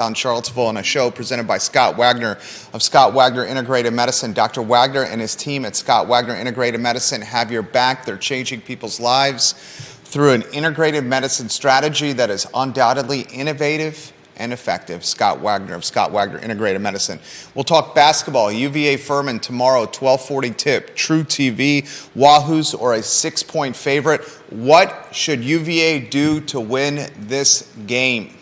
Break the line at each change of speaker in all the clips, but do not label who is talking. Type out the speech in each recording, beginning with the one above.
On Charlottesville, and a show presented by Scott Wagner of Scott Wagner Integrated Medicine. Dr. Wagner and his team at Scott Wagner Integrated Medicine have your back. They're changing people's lives through an integrated medicine strategy that is undoubtedly innovative and effective. Scott Wagner of Scott Wagner Integrated Medicine. We'll talk basketball. UVA Furman tomorrow, 12:40 tip. truTV, Wahoos or a 6-point favorite. What should UVA do to win this game?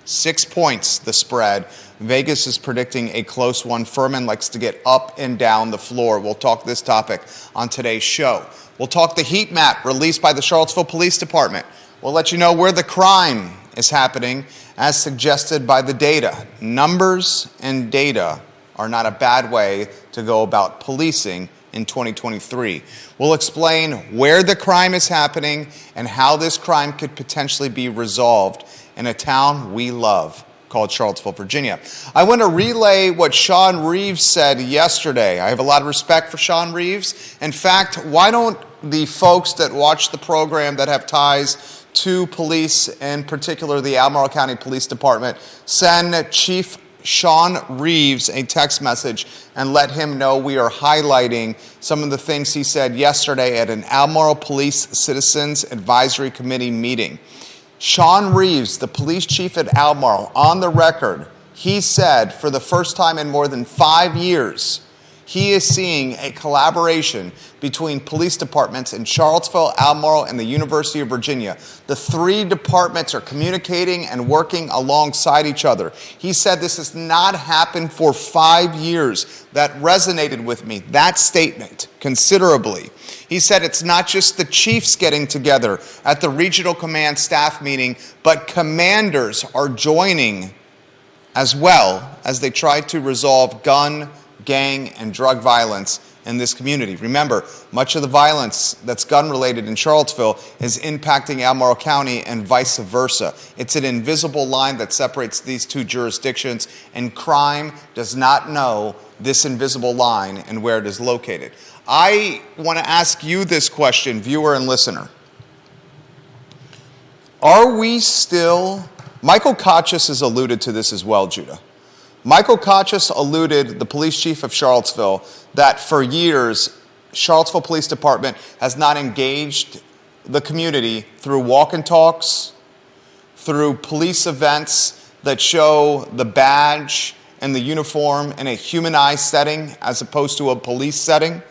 6 points, the spread. Vegas is predicting a close one. Furman likes to get up and down the floor. We'll talk this topic on today's show. We'll talk the heat map released by the Charlottesville Police Department. We'll let you know where the crime is happening as suggested by the data. Numbers and data are not a bad way to go about policing in 2023. We'll explain where the crime is happening and how this crime could potentially be resolved in a town we love called Charlottesville, Virginia. I want to relay what Sean Reeves said yesterday. I have a lot of respect for Sean Reeves. In fact, why don't the folks that watch the program that have ties to police, in particular the Albemarle County Police Department, send Chief Sean Reeves a text message and let him know we are highlighting some of the things he said yesterday at an Albemarle Police Citizens Advisory Committee meeting. Sean Reeves, the police chief at Albemarle, on the record, he said for the first time in more than 5 years, he is seeing a collaboration between police departments in Charlottesville, Albemarle, and the University of Virginia. The three departments are communicating and working alongside each other. He said this has not happened for 5 years. That resonated with me, that statement, considerably. He said it's not just the chiefs getting together at the regional command staff meeting, but commanders are joining as well as they try to resolve gun, gang, and drug violence in this community. Remember, much of the violence that's gun-related in Charlottesville is impacting Albemarle County and vice versa. It's an invisible line that separates these two jurisdictions, and crime does not know this invisible line and where it is located. I want to ask you this question, viewer and listener. Are we still... Michael Kachis has alluded to this as well, Judah. Michael Kachis alluded, the police chief of Charlottesville, that for years, Charlottesville Police Department has not engaged the community through walk and talks, through police events that show the badge and the uniform in a humanized setting as opposed to a police setting.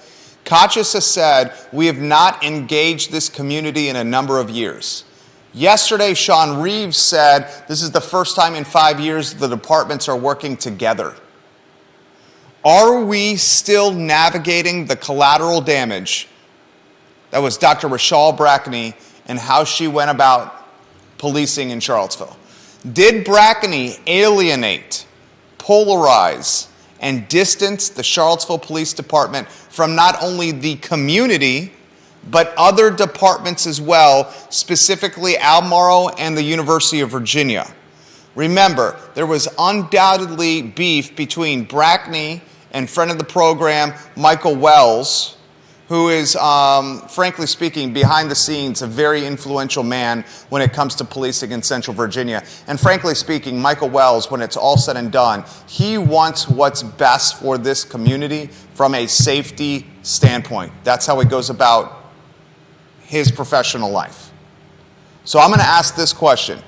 Kachis has said, we have not engaged this community in a number of years. Yesterday, Sean Reeves said this is the first time in 5 years the departments are working together. Are we still navigating the collateral damage that was Dr. Rachel Brackney and how she went about policing in Charlottesville? Did Brackney alienate, polarize, and distance the Charlottesville Police Department from not only the community, but other departments as well, specifically Albemarle and the University of Virginia? Remember, there was undoubtedly beef between Brackney and friend of the program, Michael Wells, who is, frankly speaking, behind the scenes, a very influential man when it comes to policing in Central Virginia. And frankly speaking, Michael Wells, when it's all said and done, he wants what's best for this community from a safety standpoint. That's how he goes about his professional life. So I'm going to ask this question.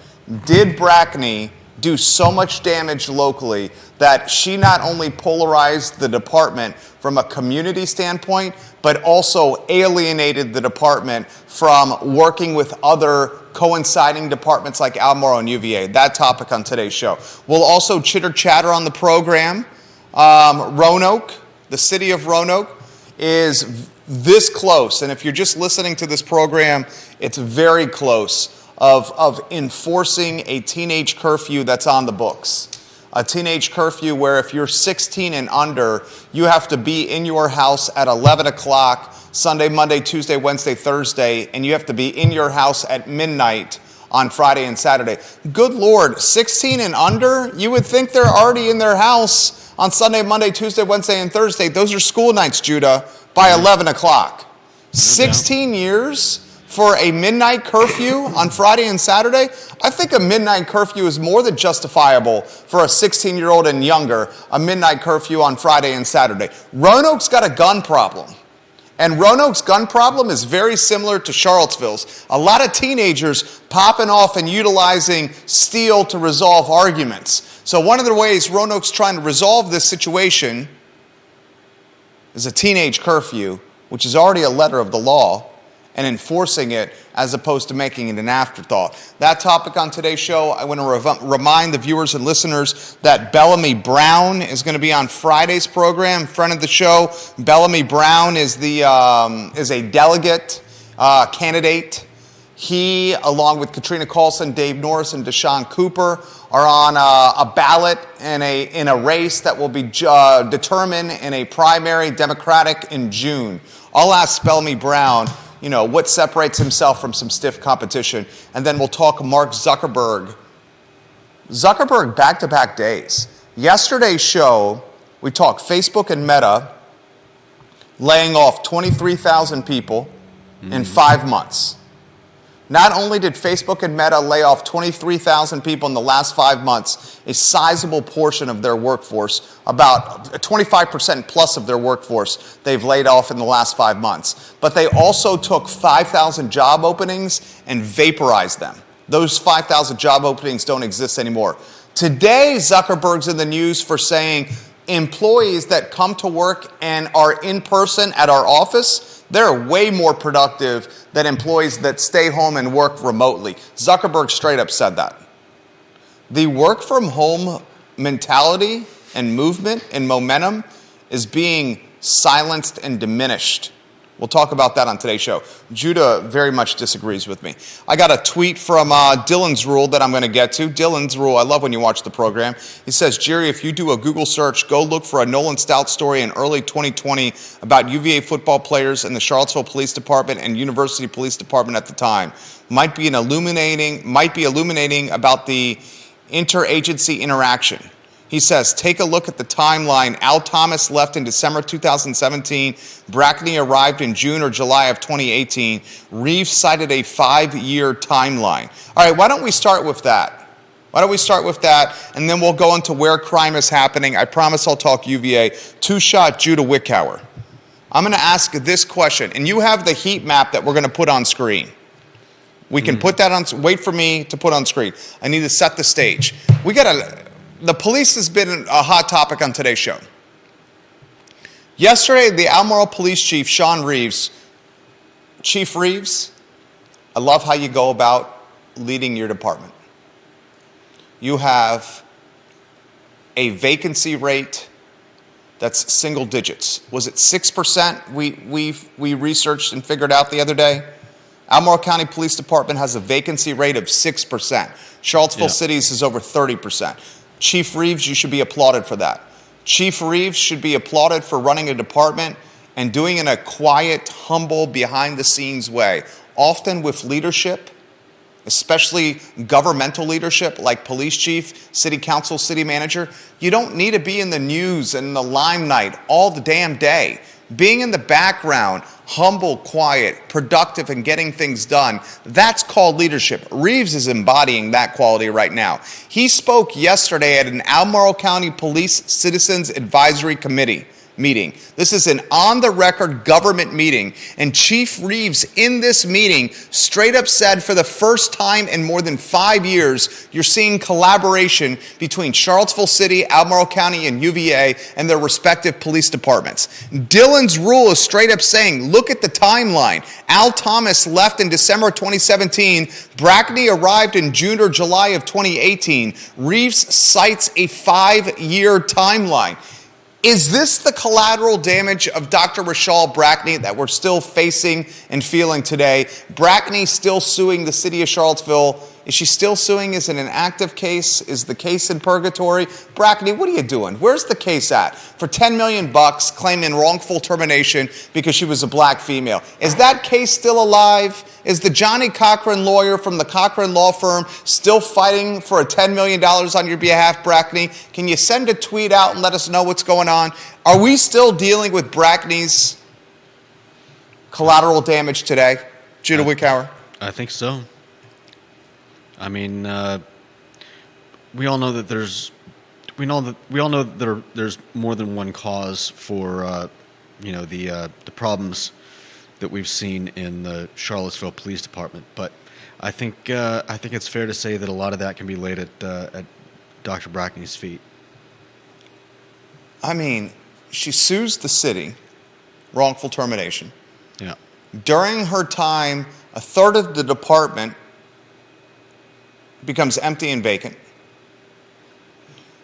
Did Brackney do so much damage locally that she not only polarized the department from a community standpoint, but also alienated the department from working with other coinciding departments like Albemarle and UVA? That topic on today's show. We'll also chitter-chatter on the program. Roanoke, the city of Roanoke, is this close, and if you're just listening to this program, it's very close, of enforcing a teenage curfew that's on the books. A teenage curfew where if you're 16 and under, you have to be in your house at 11 o'clock Sunday, Monday, Tuesday, Wednesday, Thursday, and you have to be in your house at midnight on Friday and Saturday. Good Lord, 16 and under? You would think they're already in their house on Sunday, Monday, Tuesday, Wednesday, and Thursday. Those are school nights, Judah, by 11 o'clock. 16 years for a midnight curfew on Friday and Saturday, I think a midnight curfew is more than justifiable for a 16-year-old and younger, a midnight curfew on Friday and Saturday. Roanoke's got a gun problem. And Roanoke's gun problem is very similar to Charlottesville's. A lot of teenagers popping off and utilizing steel to resolve arguments. So one of the ways Roanoke's trying to resolve this situation is a teenage curfew, which is already a letter of the law, and enforcing it as opposed to making it an afterthought. That topic on today's show, I want to remind the viewers and listeners that Bellamy Brown is going to be on Friday's program, friend of the show. Bellamy Brown is a delegate candidate. He, along with Katrina Carlson, Dave Norris, and Deshaun Cooper, are on a ballot in a race that will be determined in a primary Democratic in June. I'll ask Bellamy Brown, what separates himself from some stiff competition. And then we'll talk Mark Zuckerberg. Zuckerberg back-to-back days. Yesterday's show, we talked Facebook and Meta laying off 23,000 people in 5 months. Not only did Facebook and Meta lay off 23,000 people in the last 5 months, a sizable portion of their workforce, about 25% plus of their workforce, they've laid off in the last 5 months. But they also took 5,000 job openings and vaporized them. Those 5,000 job openings don't exist anymore. Today, Zuckerberg's in the news for saying employees that come to work and are in person at our office, they're way more productive than employees that stay home and work remotely. Zuckerberg straight up said that. The work from home mentality and movement and momentum is being silenced and diminished. We'll talk about that on today's show. Judah very much disagrees with me. I got a tweet from Dylan's Rule that I'm going to get to. Dylan's Rule, I love when you watch the program. He says, Jerry, if you do a Google search, go look for a Nolan Stout story in early 2020 about UVA football players in the Charlottesville Police Department and University Police Department at the time. Might be illuminating about the interagency interaction. He says, take a look at the timeline. Al Thomas left in December 2017. Brackney arrived in June or July of 2018. Reeves cited a 5-year timeline. All right, why don't we start with that? And then we'll go into where crime is happening. I promise I'll talk UVA. Two-shot Judah Wickhauer. I'm going to ask this question, and you have the heat map that we're going to put on screen. We can put that on, wait for me to put on screen. I need to set the stage. The police has been a hot topic on today's show. Yesterday, the Albemarle Police Chief, Sean Reeves, Chief Reeves, I love how you go about leading your department. You have a vacancy rate that's single digits. Was it 6%? We researched and figured out the other day. Albemarle County Police Department has a vacancy rate of 6%. Charlottesville City's is over 30%. Chief Reeves, you should be applauded for that. Chief Reeves should be applauded for running a department and doing it in a quiet, humble, behind-the-scenes way, often with leadership, especially governmental leadership like police chief, city council, city manager. You don't need to be in the news and the limelight all the damn day. Being in the background, humble, quiet, productive, and getting things done, that's called leadership. Reeves is embodying that quality right now. He spoke yesterday at an Albemarle County Police Citizens Advisory Committee meeting. This is an on-the-record government meeting, and Chief Reeves in this meeting straight up said for the first time in more than 5 years, you're seeing collaboration between Charlottesville City, Albemarle County, and UVA and their respective police departments. Dylan's Rule is straight up saying, look at the timeline. Al Thomas left in December 2017. Brackney arrived in June or July of 2018. Reeves cites a 5-year timeline. Is this the collateral damage of Dr. Rachel Brackney that we're still facing and feeling today? Brackney still suing the city of Charlottesville. Is she still suing? Is it an active case? Is the case in purgatory? Brackney, what are you doing? Where's the case at? For $10 million claiming wrongful termination because she was a black female. Is that case still alive? Is the Johnny Cochran lawyer from the Cochran Law Firm still fighting for a $10 million on your behalf, Brackney? Can you send a tweet out and let us know what's going on? Are we still dealing with Brackney's collateral damage today? Judah Wickhauer?
I think so. I mean, we all know that there's more than one cause for the problems that we've seen in the Charlottesville Police Department. But I think it's fair to say that a lot of that can be laid at Dr. Brackney's feet.
I mean, she sues the city, wrongful termination.
Yeah.
During her time, a third of the department becomes empty and vacant.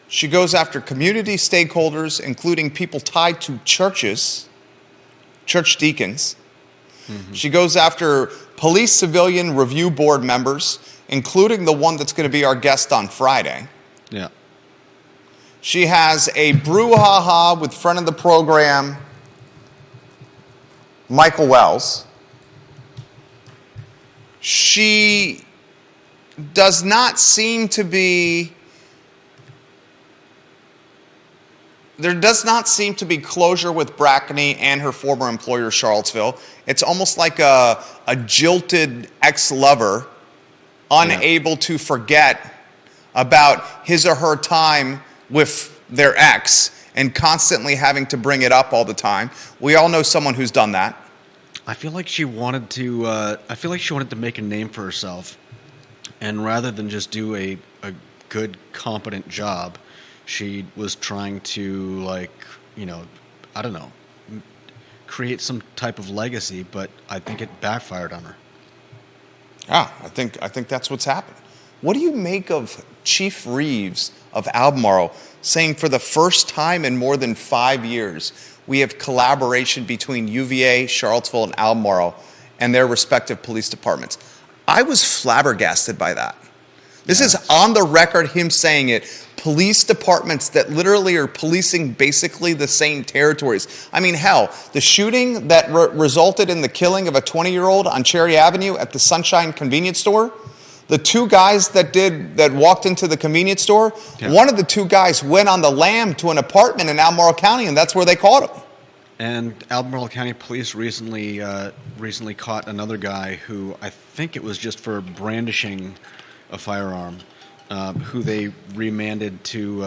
She goes after community stakeholders, including people tied to churches, church deacons. Mm-hmm. She goes after police civilian review board members, including the one that's going to be our guest on Friday.
Yeah.
She has a brouhaha with friend of the program, Michael Wells. She does not seem to be... There does not seem to be closure with Brackney and her former employer, Charlottesville. It's almost like a jilted ex-lover, unable to forget about his or her time with their ex and constantly having to bring it up all the time. We all know someone who's done that.
I feel like she wanted to make a name for herself, and rather than just do a good, competent job, she was trying to, I don't know, create some type of legacy, but I think it backfired on her.
I think that's what's happened. What do you make of Chief Reeves of Albemarle saying for the first time in more than 5 years, we have collaboration between UVA, Charlottesville, and Albemarle and their respective police departments? I was flabbergasted by that. This is on the record, him saying it. Police departments that literally are policing basically the same territories. I mean, hell, the shooting that resulted in the killing of a 20-year-old on Cherry Avenue at the Sunshine convenience store, the two guys that walked into the convenience store, one of the two guys went on the lam to an apartment in Albemarle County, and that's where they caught him.
And Albemarle County Police recently caught another guy who, I think it was just for brandishing a firearm, who they remanded to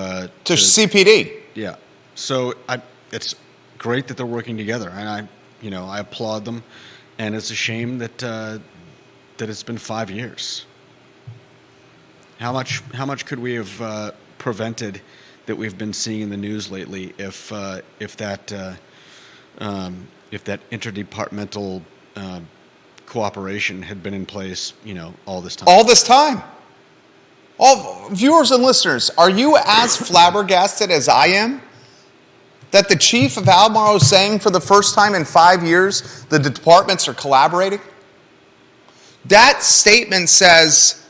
CPD.
Yeah. So it's great that they're working together, and I applaud them. And it's a shame that it's been 5 years. How much could we have prevented that we've been seeing in the news lately if that interdepartmental cooperation had been in place, all this time?
All this time. All viewers and listeners, are you as flabbergasted as I am that the chief of Albemarle is saying for the first time in 5 years the departments are collaborating? That statement says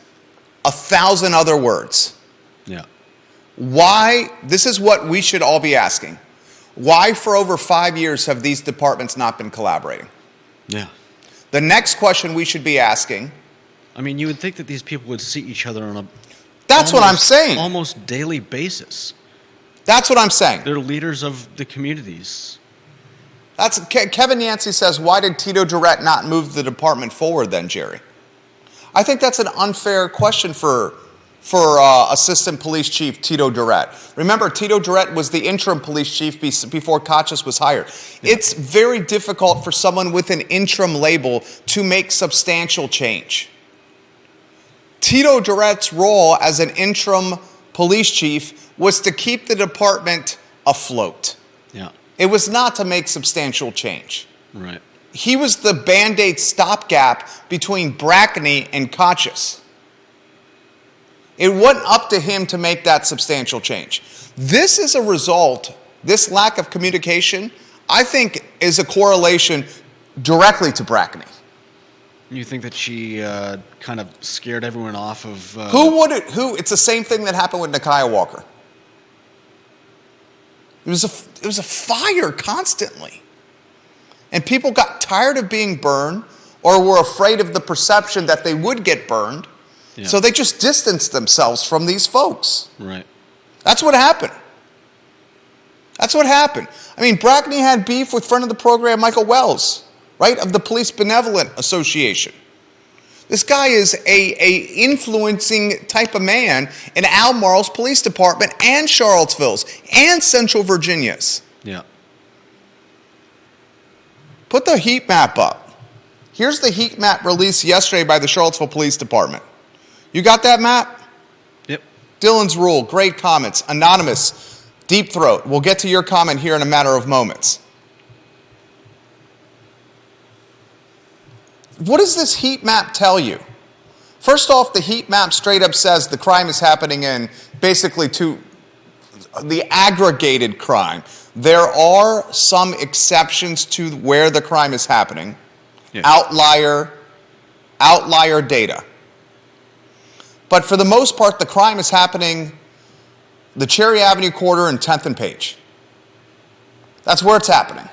1,000 other words.
Yeah.
Why? This is what we should all be asking. Why for over 5 years have these departments not been collaborating?
Yeah.
The next question we should be asking...
I mean, you would think that these people would see each other on a...
That's what I'm saying.
Almost daily basis.
That's what I'm saying.
They're leaders of the communities.
Kevin Yancey says, why did Tito Durrett not move the department forward then, Jerry? I think that's an unfair question for Assistant Police Chief Tito Durrett. Remember, Tito Durrett was the interim police chief before Kachis was hired. Yeah. It's very difficult for someone with an interim label to make substantial change. Tito Durrett's role as an interim police chief was to keep the department afloat.
Yeah. It
was not to make substantial change.
Right.
He was the Band-Aid stopgap between Brackney and Kachis. It wasn't up to him to make that substantial change. This is a result, this lack of communication, I think is a correlation directly to Brackney.
You think that she kind of scared everyone off of...
Who? It's the same thing that happened with Nakia Walker. It was a fire constantly. And people got tired of being burned or were afraid of the perception that they would get burned. Yeah. So they just distanced themselves from these folks.
Right.
That's what happened. That's what happened. I mean, Brackney had beef with friend of the program, Michael Wells. right, of the Police Benevolent Association. This guy is a influencing type of man in Albemarle's police department and Charlottesville's and Central Virginia's.
Yeah.
Put the heat map up. Here's the heat map released yesterday by the Charlottesville Police Department. You got that map?
Yep.
Dylan's Rule, great comments. Anonymous, Deep Throat. We'll get to your comment here in a matter of moments. What does this heat map tell you? First off, the heat map straight up says the crime is happening in basically the aggregated crime. There are some exceptions to where the crime is happening.
Yeah.
Outlier data. But for the most part, the crime is happening the Cherry Avenue corridor and 10th and Page. That's where it's happening.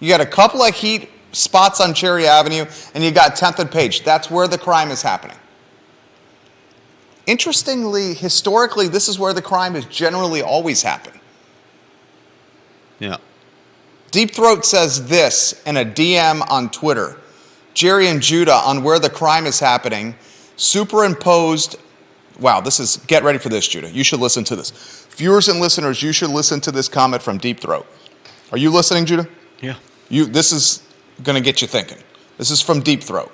You got a couple of heat spots on Cherry Avenue, and you got 10th and Page. That's where the crime is happening. Interestingly, historically, this is where the crime has generally always happened.
Yeah.
Deep Throat says this in a DM on Twitter. Jerry and Judah on where the crime is happening, superimposed. Wow, get ready for this, Judah. You should listen to this. Viewers and listeners, you should listen to this comment from Deep Throat. Are you listening, Judah?
Yeah.
This is going to get you thinking. This is from Deep Throat.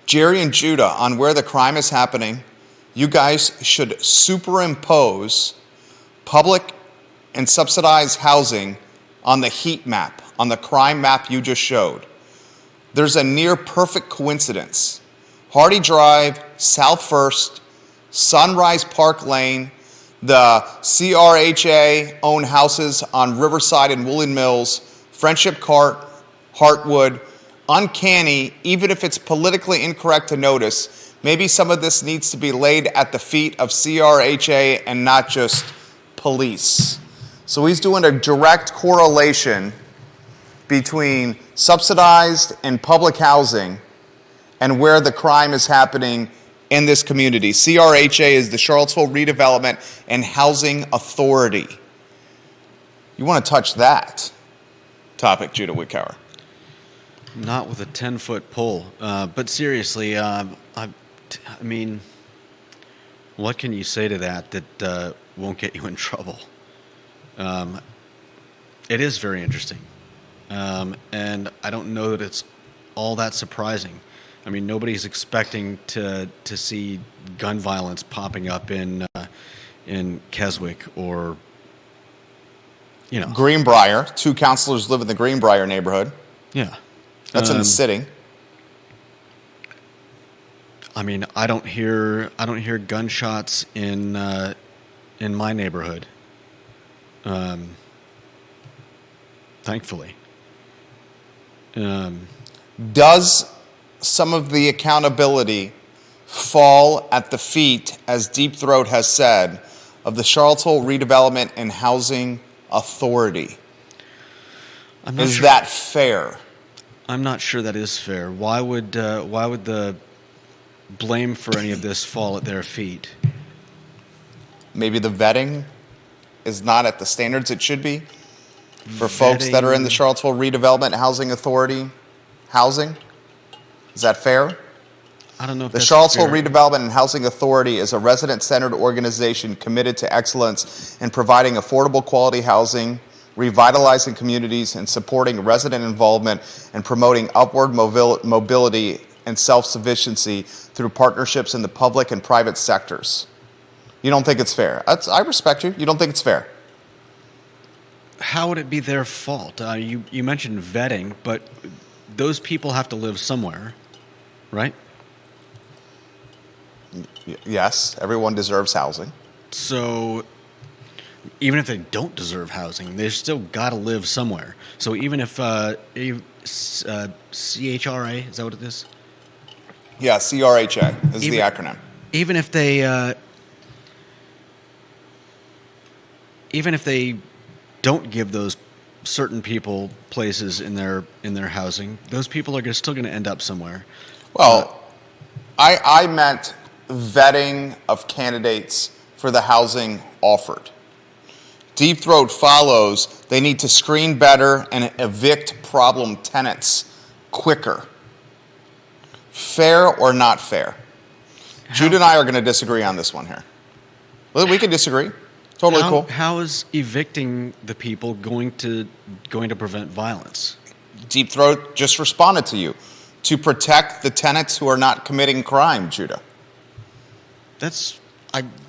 Jerry and Judah on where the crime is happening, you guys should superimpose public and subsidized housing on the heat map, on the crime map you just showed. There's a near perfect coincidence. Hardy Drive, South First, Sunrise Park Lane, the CRHA-owned houses on Riverside and Woolen Mills, Friendship Court, Hartwood. Uncanny, even if it's politically incorrect to notice, maybe some of this needs to be laid at the feet of CRHA and not just police. So he's doing a direct correlation between subsidized and public housing and where the crime is happening in this community. CRHA is the Charlottesville Redevelopment and Housing Authority. You want to touch that topic, Judah Wickower?
Not with a 10-foot pole. But seriously, I mean, what can you say to that won't get you in trouble? It is very interesting. And I don't know that it's all that surprising. I mean, nobody's expecting to see gun violence popping up in Keswick or,
Greenbrier. 2 counselors live in the Greenbrier neighborhood.
Yeah.
That's in the city.
I mean, I don't hear gunshots in my neighborhood. Thankfully.
Does some of the accountability fall at the feet, as Deep Throat has said, of the Charlottesville Redevelopment and Housing Authority? Is that fair?
I'm not sure that is fair. Why would the blame for any of this fall at their feet?
Maybe the vetting is not at the standards it should be for folks that are in the Charlottesville Redevelopment Housing Authority housing. Is that fair?
I don't know if
the
that's
Charlottesville
fair.
Redevelopment and Housing Authority is a resident-centered organization committed to excellence in providing affordable quality housing, revitalizing communities, and supporting resident involvement and promoting upward mobility and self-sufficiency through partnerships in the public and private sectors. You don't think it's fair? I respect you. You don't think it's fair?
How would it be their fault? You mentioned vetting, but those people have to live somewhere, right?
Yes, everyone deserves housing.
So even if they don't deserve housing, they've still got to live somewhere. So even if CHRA, is that what it is?
Yeah, CRHA is the acronym.
Even if they don't give those certain people places in their housing, those people are still going to end up somewhere.
Well, I meant vetting of candidates for the housing offered. Deep Throat follows, they need to screen better and evict problem tenants quicker. Fair or not fair? Jude and I are going to disagree on this one here. Well, we can disagree. Totally cool.
How is evicting the people going to prevent violence?
Deep Throat just responded to you. To protect the tenants who are not committing crime, Judah.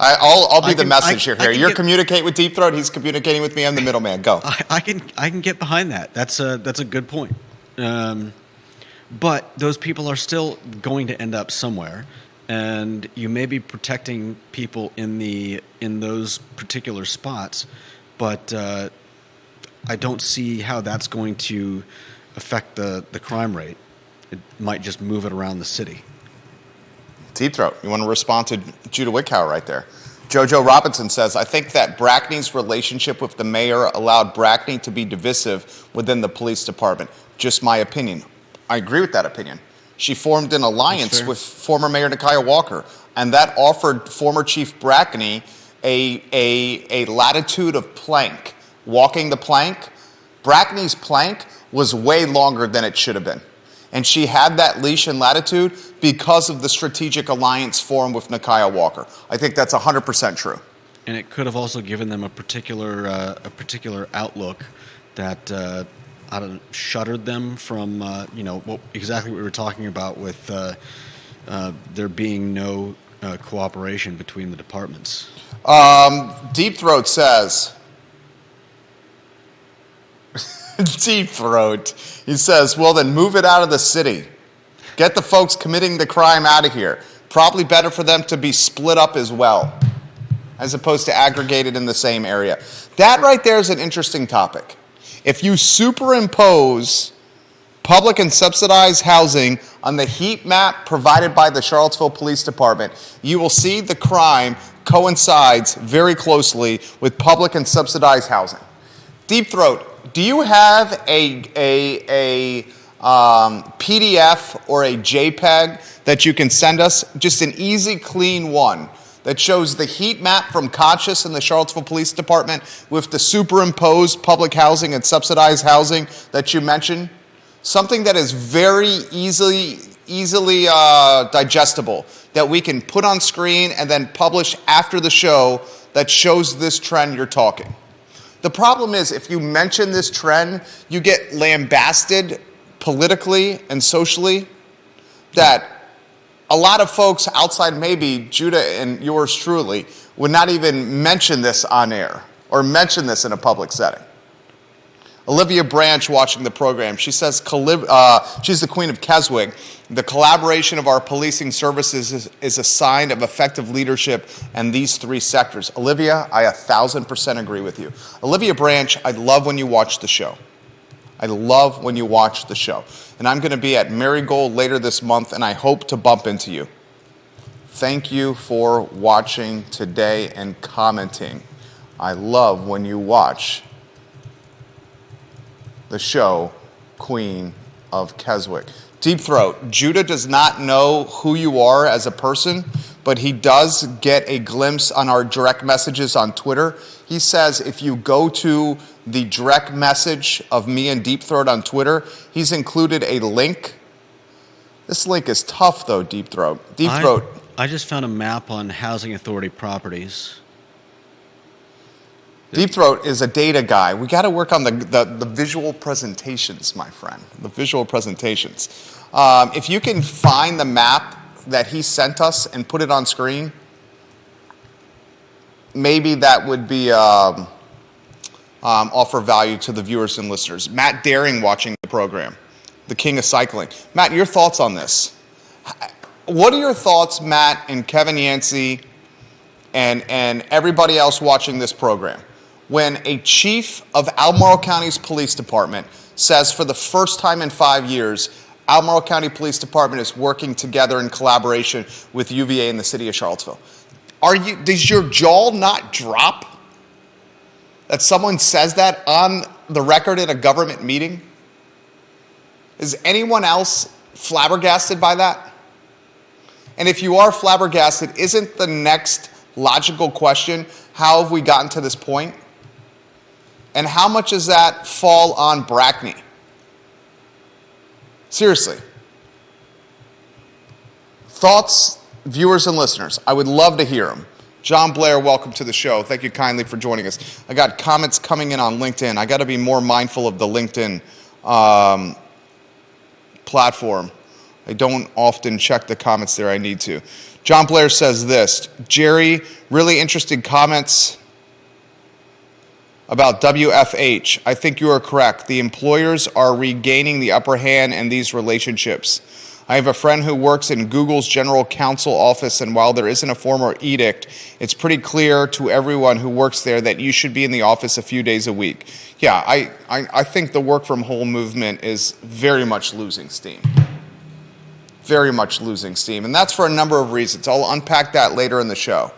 I'll be the messenger here. You're communicate with Deep Throat. He's communicating with me. I'm the middleman. Go.
I can get behind that. That's a good point. But those people are still going to end up somewhere, and you may be protecting people in those particular spots, but I don't see how that's going to affect the crime rate. It might just move it around the city.
Deep Throat, you want to respond to Judah Wickow right there. Jojo Robinson says, I think that Brackney's relationship with the mayor allowed Brackney to be divisive within the police department. Just my opinion. I agree with that opinion. She formed an alliance with former Mayor Nakia Walker, and that offered former Chief Brackney a latitude of plank. Walking the plank, Brackney's plank was way longer than it should have been. And she had that leash and latitude because of the strategic alliance formed with Nakia Walker. I think that's 100% true.
And it could have also given them a particular outlook that shuttered them from exactly what we were talking about with there being no cooperation between the departments.
Deep Throat says. Deep Throat. He says, well, then move it out of the city. Get the folks committing the crime out of here. Probably better for them to be split up as well, as opposed to aggregated in the same area. That right there is an interesting topic. If you superimpose public and subsidized housing on the heat map provided by the Charlottesville Police Department, you will see the crime coincides very closely with public and subsidized housing. Deep Throat, do you have a PDF or a JPEG that you can send us? Just an easy, clean one that shows the heat map from Conscious and the Charlottesville Police Department with the superimposed public housing and subsidized housing that you mentioned? Something that is very easily digestible that we can put on screen and then publish after the show that shows this trend you're talking. The problem is, if you mention this trend, you get lambasted politically and socially that a lot of folks outside maybe Judah and yours truly would not even mention this on air or mention this in a public setting. Olivia Branch watching the program, she says she's the queen of Keswick. The collaboration of our policing services is a sign of effective leadership in these three sectors. Olivia, I 1,000% agree with you. Olivia Branch, I love when you watch the show. I love when you watch the show. And I'm going to be at Marigold later this month, and I hope to bump into you. Thank you for watching today and commenting. I love when you watch the show, Queen of Keswick. Deep Throat, Judah does not know who you are as a person, but he does get a glimpse on our direct messages on Twitter. He says if you go to the direct message of me and Deep Throat on Twitter, he's included a link. This link is tough, though, Deep Throat. Deep Throat.
I just found a map on Housing Authority properties.
Deep Throat is a data guy. We got to work on the visual presentations, my friend. The visual presentations. If you can find the map that he sent us and put it on screen, maybe that would be offer value to the viewers and listeners. Matt Daring watching the program, the king of cycling. Matt, your thoughts on this? What are your thoughts, Matt and Kevin Yancey and everybody else watching this program, when a chief of Albemarle County's police department says for the first time in 5 years, Albemarle County Police Department is working together in collaboration with UVA and the city of Charlottesville? Does your jaw not drop that someone says that on the record at a government meeting? Is anyone else flabbergasted by that? And if you are flabbergasted, isn't the next logical question, how have we gotten to this point? And how much does that fall on Brackney? Seriously. Thoughts, viewers and listeners? I would love to hear them. John Blair, welcome to the show. Thank you kindly for joining us. I got comments coming in on LinkedIn. I got to be more mindful of the LinkedIn platform. I don't often check the comments there. I need to. John Blair says this. Jerry, really interesting comments about WFH. I think you are correct. The employers are regaining the upper hand in these relationships. I have a friend who works in Google's general counsel office, and while there isn't a formal edict, it's pretty clear to everyone who works there that you should be in the office a few days a week. Yeah, I think the work from home movement is very much losing steam. Very much losing steam. And that's for a number of reasons. I'll unpack that later in the show.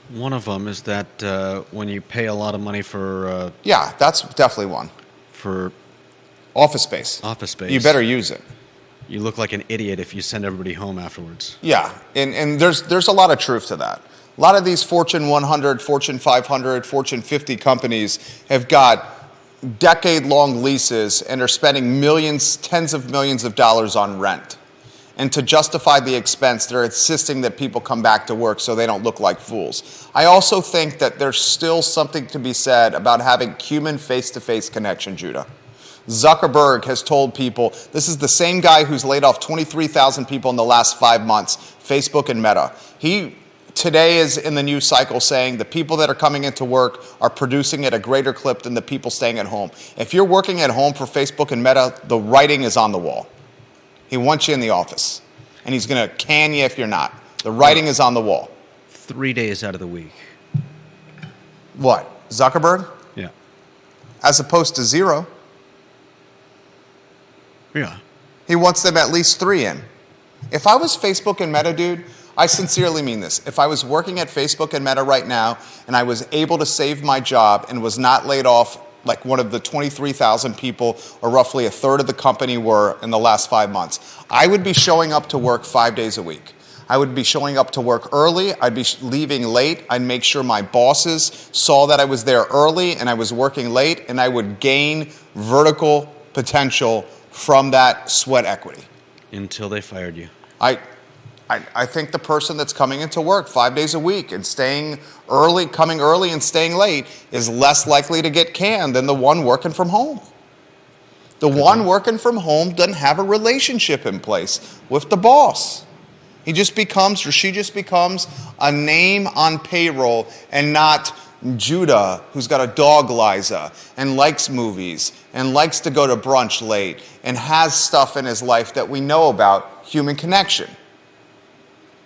One of them is that when you pay a lot of money for...
yeah, that's definitely one.
For
office space.
Office space.
You better use it.
You look like an idiot if you send everybody home afterwards.
Yeah, and there's a lot of truth to that. A lot of these Fortune 100, Fortune 500, Fortune 50 companies have got decade-long leases and are spending millions, tens of millions of dollars on rent. And to justify the expense, they're insisting that people come back to work so they don't look like fools. I also think that there's still something to be said about having human face-to-face connection, Judah. Zuckerberg has told people, this is the same guy who's laid off 23,000 people in the last 5 months, Facebook and Meta. He today is in the news cycle saying the people that are coming into work are producing at a greater clip than the people staying at home. If you're working at home for Facebook and Meta, the writing is on the wall. He wants you in the office, and he's going to can you if you're not. The writing is on the wall.
3 days out of the week.
What, Zuckerberg?
Yeah.
As opposed to 0.
Yeah.
He wants them at least 3 in. If I was Facebook and Meta, dude, I sincerely mean this. If I was working at Facebook and Meta right now and I was able to save my job and was not laid off like one of the 23,000 people or roughly a third of the company were in the last 5 months, I would be showing up to work 5 days a week. I would be showing up to work early. I'd be leaving late. I'd make sure my bosses saw that I was there early and I was working late, and I would gain vertical potential from that sweat equity.
Until they fired you.
I think the person that's coming into work 5 days a week and staying early, coming early and staying late is less likely to get canned than the one working from home. The one working from home doesn't have a relationship in place with the boss. He just becomes, or she just becomes, a name on payroll and not Judah, who's got a dog, Liza, and likes movies, and likes to go to brunch late, and has stuff in his life that we know about, human connection.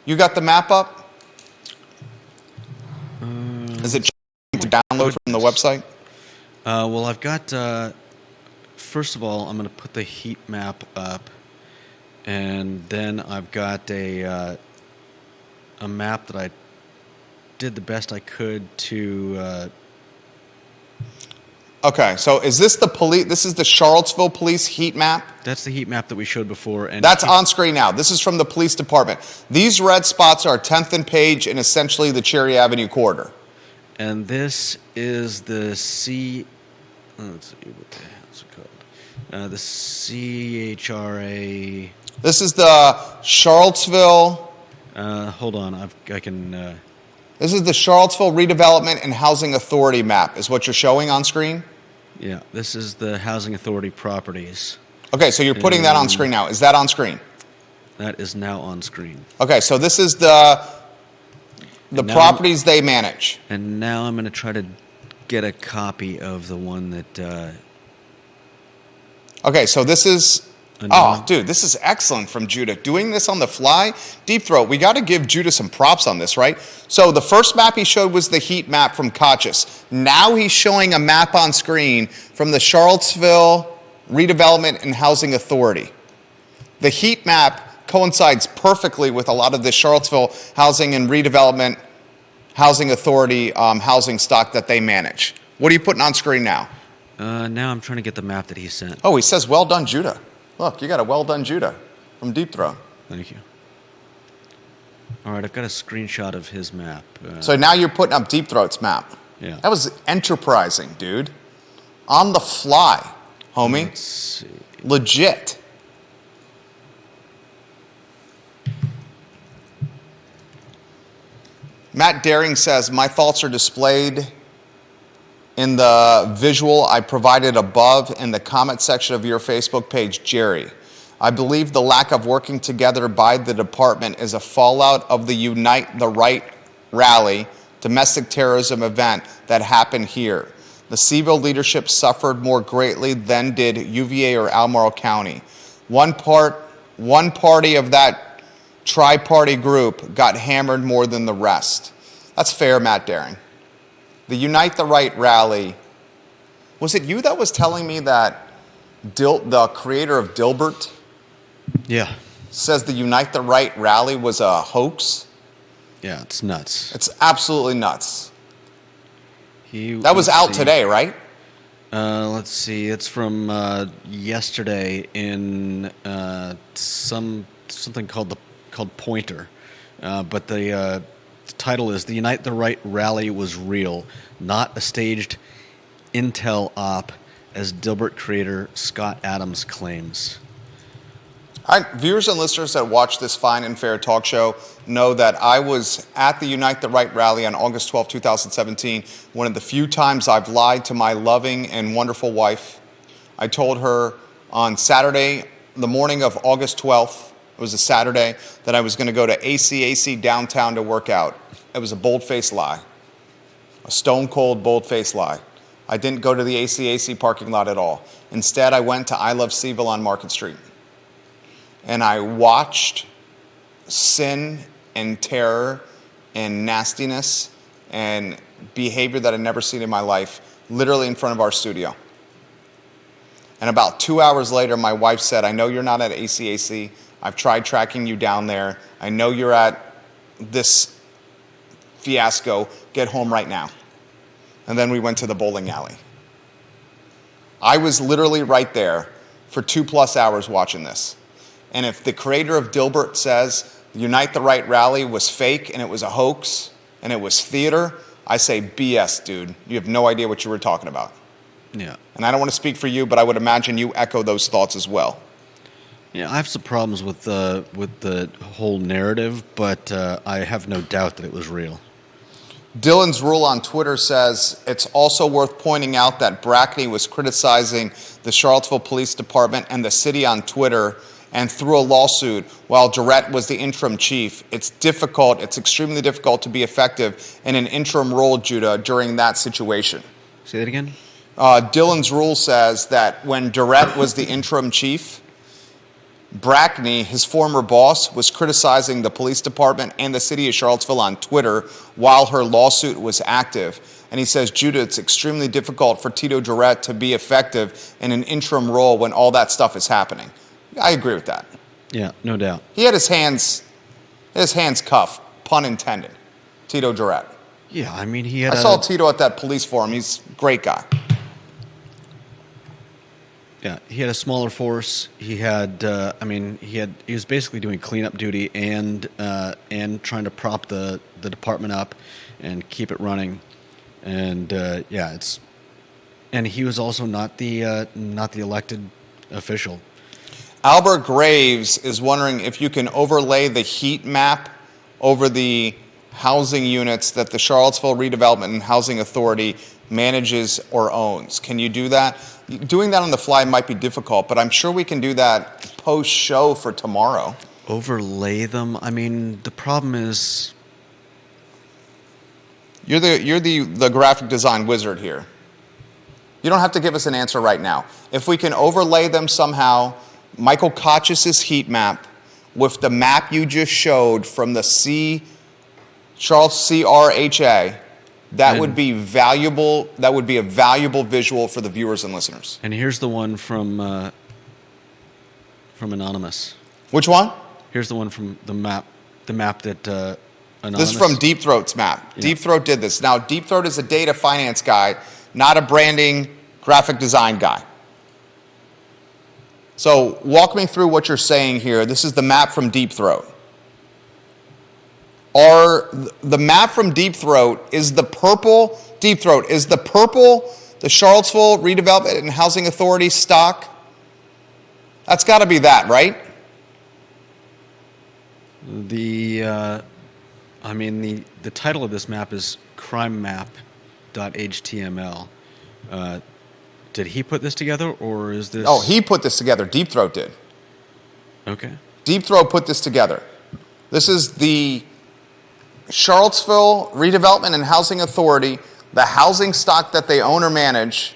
You got the map up? Is it to download from the website?
Well, I've got, first of all, I'm going to put the heat map up, and then I've got a map that I did the best I could to...
Okay, so is this the police? This is the Charlottesville police heat map?
That's the heat map that we showed before. And
that's on screen now. This is from the police department. These red spots are 10th and Page and essentially the Cherry Avenue corridor.
And this is the let's see, what the hell's it called? The CHRA...
This is the Charlottesville...
hold on, I can...
This is the Charlottesville Redevelopment and Housing Authority map, is what you're showing on screen?
Yeah, this is the Housing Authority properties.
Okay, so you're putting that on screen now. Is that on screen?
That is now on screen.
Okay, so this is the properties they manage.
And now I'm going to try to get a copy of the one that...
Okay, so this is... Oh, dude, this is excellent from Judah. Doing this on the fly, Deep Throat, we got to give Judah some props on this, right? So the first map he showed was the heat map from Kochis. Now he's showing a map on screen from the Charlottesville Redevelopment and Housing Authority. The heat map coincides perfectly with a lot of the Charlottesville Housing and Redevelopment Housing Authority housing stock that they manage. What are you putting on screen now?
Now I'm trying to get the map that he sent.
Oh, he says, well done, Judah. Look, you got a well done, Judah, from Deep Throat.
Thank you. All right, I've got a screenshot of his map.
So now you're putting up Deep Throat's map.
Yeah.
That was enterprising, dude. On the fly, homie.
Let's see.
Legit. Matt Daring says, my thoughts are displayed in the visual I provided above in the comment section of your Facebook page, Jerry. I believe the lack of working together by the department is a fallout of the Unite the Right rally, domestic terrorism event that happened here. The CVille leadership suffered more greatly than did UVA or Albemarle County. One party of that tri-party group got hammered more than the rest. That's fair, Matt Daring. The Unite the Right rally, was it you that was telling me that the creator of Dilbert
Yeah.
says the Unite the Right rally was a hoax?
Yeah, it's nuts.
It's absolutely nuts. That was out today, right?
Let's see. It's from yesterday in something called Pointer, but the title is "The Unite the Right rally was real, not a staged intel op," as Dilbert creator Scott Adams claims.
All right, viewers and listeners that watch this fine and fair talk show know that I was at the Unite the Right rally on August 12, 2017, one of the few times I've lied to my loving and wonderful wife. I told her on Saturday, the morning of August 12th, it was a Saturday, that I was going to go to ACAC downtown to work out. It was a bold-faced lie, a stone-cold, bold-faced lie. I didn't go to the ACAC parking lot at all. Instead, I went to I Love CVille on Market Street. And I watched sin and terror and nastiness and behavior that I'd never seen in my life, literally in front of our studio. And about 2 hours later, my wife said, I know you're not at ACAC. I've tried tracking you down there. I know you're at this fiasco. Get home right now. And then we went to the bowling alley. I was literally right there for 2+ hours watching this. And if the creator of Dilbert says the Unite the Right rally was fake and it was a hoax and it was theater, I say BS, dude. You have no idea what you were talking about.
Yeah.
And I don't want to speak for you, but I would imagine you echo those thoughts as well.
Yeah, I have some problems with the whole narrative, but I have no doubt that it was real.
Dylan's Rule on Twitter says, it's also worth pointing out that Brackney was criticizing the Charlottesville Police Department and the city on Twitter and through a lawsuit while Durrett was the interim chief. It's extremely difficult to be effective in an interim role, Judah, during that situation.
Say that again?
Dylan's Rule says that when Durrett was the interim chief, Brackney, his former boss, was criticizing the police department and the city of Charlottesville on Twitter while her lawsuit was active. And he says, Judah, it's extremely difficult for Tito Durrett to be effective in an interim role when all that stuff is happening. I agree with that.
Yeah, no doubt.
He had his hands cuffed, pun intended, Tito Durrett.
Yeah, I mean, he had
I saw Tito at that police forum. He's a great guy.
Yeah, he had a smaller force. He had, he was basically doing cleanup duty and trying to prop the department up and keep it running. And and he was also not the elected official.
Albert Graves is wondering if you can overlay the heat map over the housing units that the Charlottesville Redevelopment and Housing Authority manages or owns. Can you do that? Doing that on the fly might be difficult, but I'm sure we can do that post-show for tomorrow.
Overlay them? I mean, the problem is...
You're the graphic design wizard here. You don't have to give us an answer right now. If we can overlay them somehow, Michael Kochis' heat map with the map you just showed from the Charles CRHA, that would be valuable. That would be a valuable visual for the viewers and listeners.
And here's the one from Anonymous.
Which one?
Here's the one from the map that Anonymous.
This is from Deep Throat's map.
Yeah.
Deep Throat did this. Now, Deep Throat is a data finance guy, not a branding graphic design guy. So walk me through what you're saying here. This is the map from Deep Throat. The map from Deep Throat is the purple the Charlottesville Redevelopment and Housing Authority stock? That's got to be that, right?
The title of this map is crimemap.html. Did he put this together, or is this...
Oh, he put this together. Deep Throat did.
Okay.
Deep Throat put this together. This is the Charlottesville Redevelopment and Housing Authority, the housing stock that they own or manage,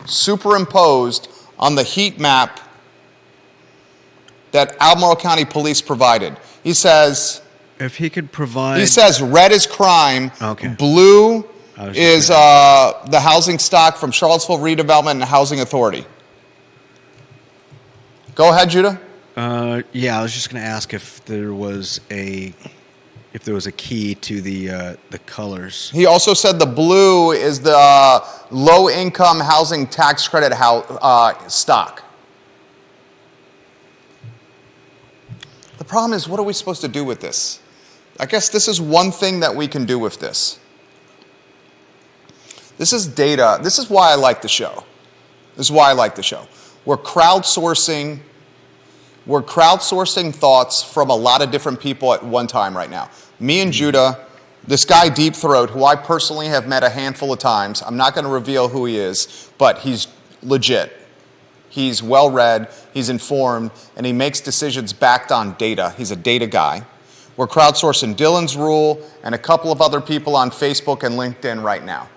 superimposed on the heat map that Albemarle County Police provided. He says...
If he could provide...
He says red is crime,
okay.
Blue is the housing stock from Charlottesville Redevelopment and Housing Authority. Go ahead, Judah.
Yeah, I was just going to ask if there was a key to the colors.
He also said the blue is the low-income housing tax credit stock. The problem is, what are we supposed to do with this? I guess this is one thing that we can do with this. This is data. This is why I like the show. We're crowdsourcing thoughts from a lot of different people at one time right now. Me and Judah, this guy Deep Throat, who I personally have met a handful of times. I'm not going to reveal who he is, but he's legit. He's well-read, he's informed, and he makes decisions backed on data. He's a data guy. We're crowdsourcing Dylan's Rule and a couple of other people on Facebook and LinkedIn right now.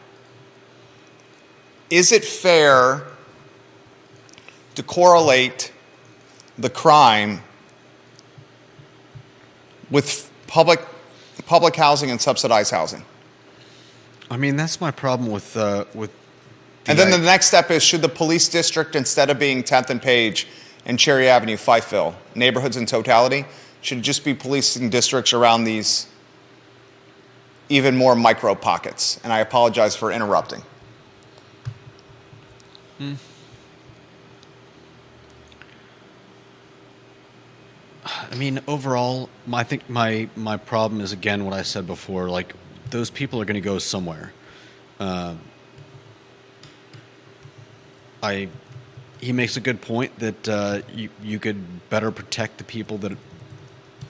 Is it fair to correlate the crime with public housing and subsidized housing?
I mean, that's my problem with
and then the next step is, should the police district, instead of being 10th and Page and Cherry Avenue, Fifeville, neighborhoods in totality, should it just be policing districts around these even more micro pockets? And I apologize for interrupting.
I mean, overall, I think my problem is, again, what I said before. Like, those people are going to go somewhere. He makes a good point that you could better protect the people that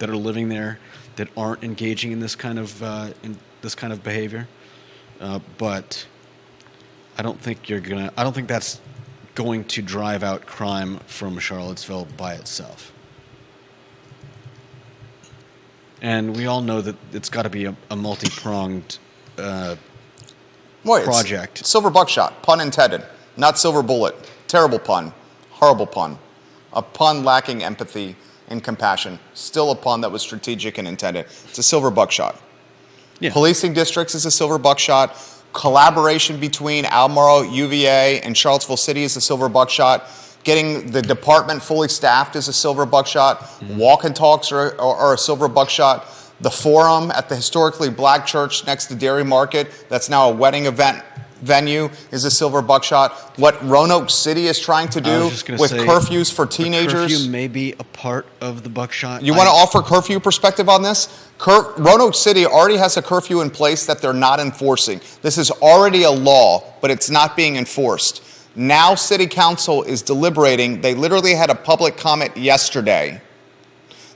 are living there, that aren't engaging in this kind of behavior. But I don't think that's going to drive out crime from Charlottesville by itself. And we all know that it's got to be a multi-pronged project.
Silver buckshot, pun intended, not silver bullet. Terrible pun, horrible pun. A pun lacking empathy and compassion. Still a pun that was strategic and intended. It's a silver buckshot.
Yeah.
Policing districts is a silver buckshot. Collaboration between Albemarle, UVA, and Charlottesville City is a silver buckshot. Getting the department fully staffed is a silver buckshot. Mm-hmm. Walk and talks are a silver buckshot. The forum at the historically black church next to Dairy Market, that's now a wedding event venue, is a silver buckshot. What Roanoke City is trying to do with curfews for teenagers.
Curfew may be a part of the buckshot.
You want to offer curfew perspective on this? Roanoke City already has a curfew in place that they're not enforcing. This is already a law, but it's not being enforced. Now City Council is deliberating. They literally had a public comment yesterday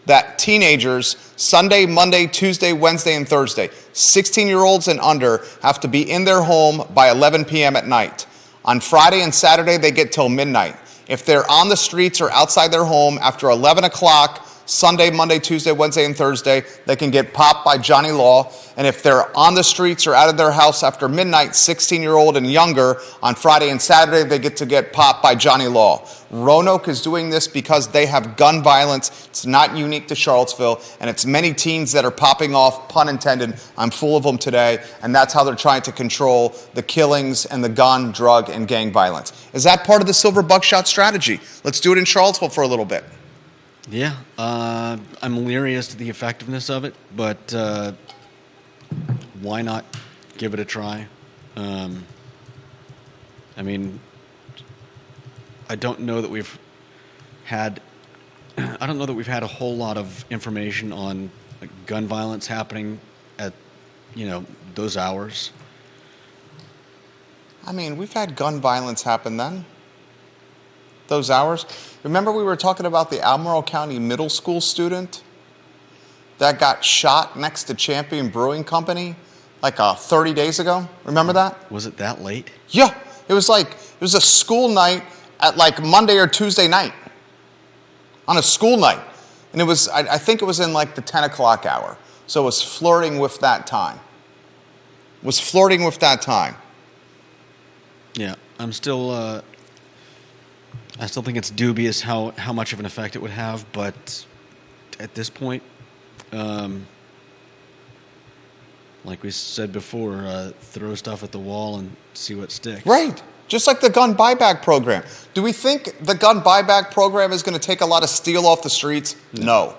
that teenagers, Sunday, Monday, Tuesday, Wednesday, and Thursday, 16-year-olds and under, have to be in their home by 11 p.m. at night. On Friday and Saturday, they get till midnight. If they're on the streets or outside their home after 11 o'clock, Sunday, Monday, Tuesday, Wednesday, and Thursday, they can get popped by Johnny Law. And if they're on the streets or out of their house after midnight, 16-year-old and younger, on Friday and Saturday, they get popped by Johnny Law. Roanoke is doing this because they have gun violence. It's not unique to Charlottesville, and it's many teens that are popping off, pun intended. I'm full of them today, and that's how they're trying to control the killings and the gun, drug, and gang violence. Is that part of the silver buckshot strategy? Let's do it in Charlottesville for a little bit.
Yeah, I'm leery as to the effectiveness of it, but why not give it a try? I mean, I don't know that we've had a whole lot of information on gun violence happening at those hours.
I mean, we've had gun violence happen then. Those hours. Remember we were talking about the Albemarle County middle school student that got shot next to Champion Brewing Company like 30 days ago? Remember that?
Was it that late?
Yeah. It was a school night at like Monday or Tuesday night. On a school night. And it was, I think it was in like the 10 o'clock hour. So it was flirting with that time.
Yeah, I still think it's dubious how much of an effect it would have, but at this point, like we said before, throw stuff at the wall and see what sticks.
Right. Just like the gun buyback program. Do we think the gun buyback program is going to take a lot of steel off the streets? No.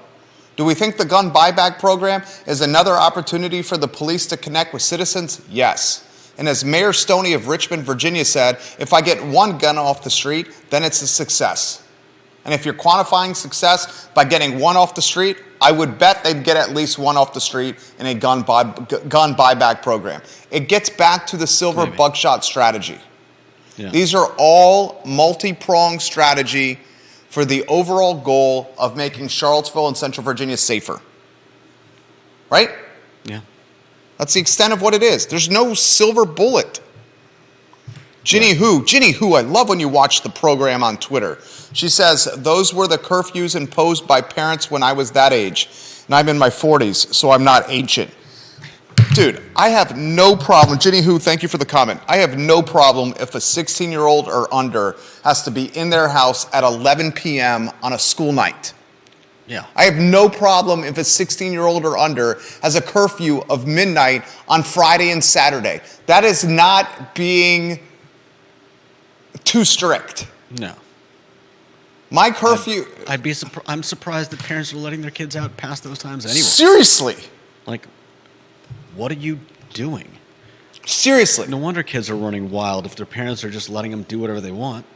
Do we think the gun buyback program is another opportunity for the police to connect with citizens? Yes. And as Mayor Stoney of Richmond, Virginia said, if I get one gun off the street, then it's a success. And if you're quantifying success by getting one off the street, I would bet they'd get at least one off the street in a gun buyback program. It gets back to the silver buckshot strategy.
Yeah.
These are all multi-pronged strategy for the overall goal of making Charlottesville and Central Virginia safer. Right?
Yeah.
That's the extent of what it is. There's no silver bullet. Ginny Who, I love when you watch the program on Twitter. She says, those were the curfews imposed by parents when I was that age. And I'm in my 40s, so I'm not ancient. Dude, I have no problem. Ginny Who, thank you for the comment. I have no problem if a 16-year-old or under has to be in their house at 11 p.m. on a school night.
Yeah.
I have no problem if a 16-year-old or under has a curfew of midnight on Friday and Saturday. That is not being too strict.
No.
My curfew...
I'm surprised that parents are letting their kids out past those times anyway.
Seriously.
Like, what are you doing?
Seriously.
No wonder kids are running wild if their parents are just letting them do whatever they want.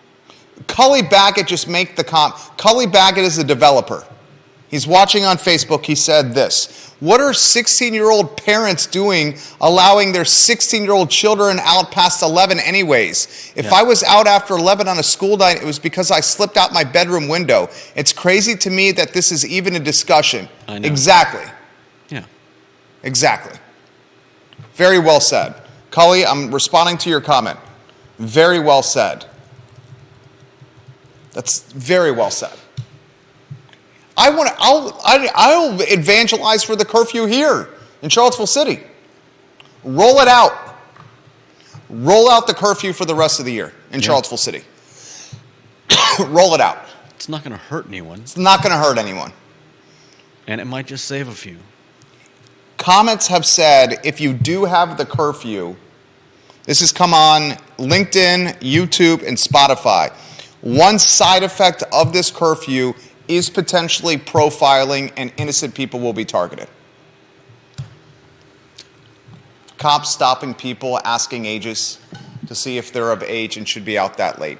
Cully Baggett just make the Cully Baggett is a developer. He's watching on Facebook. He said this. What are 16-year-old parents doing allowing their 16-year-old children out past 11 anyways? If I was out after 11 on a school night, it was because I slipped out my bedroom window. It's crazy to me that this is even a discussion.
I know.
Exactly.
Yeah.
Exactly. Very well said. Cully, I'm responding to your comment. Very well said. That's very well said. I'll evangelize for the curfew here in Charlottesville City. Roll it out. Roll out the curfew for the rest of the year in Charlottesville City. Roll it out.
It's not going to hurt anyone.
It's not going to hurt anyone.
And it might just save a few.
Comments have said if you do have the curfew, this has come on LinkedIn, YouTube, and Spotify. One side effect of this curfew is potentially profiling, and innocent people will be targeted. Cops stopping people, asking ages to see if they're of age and should be out that late.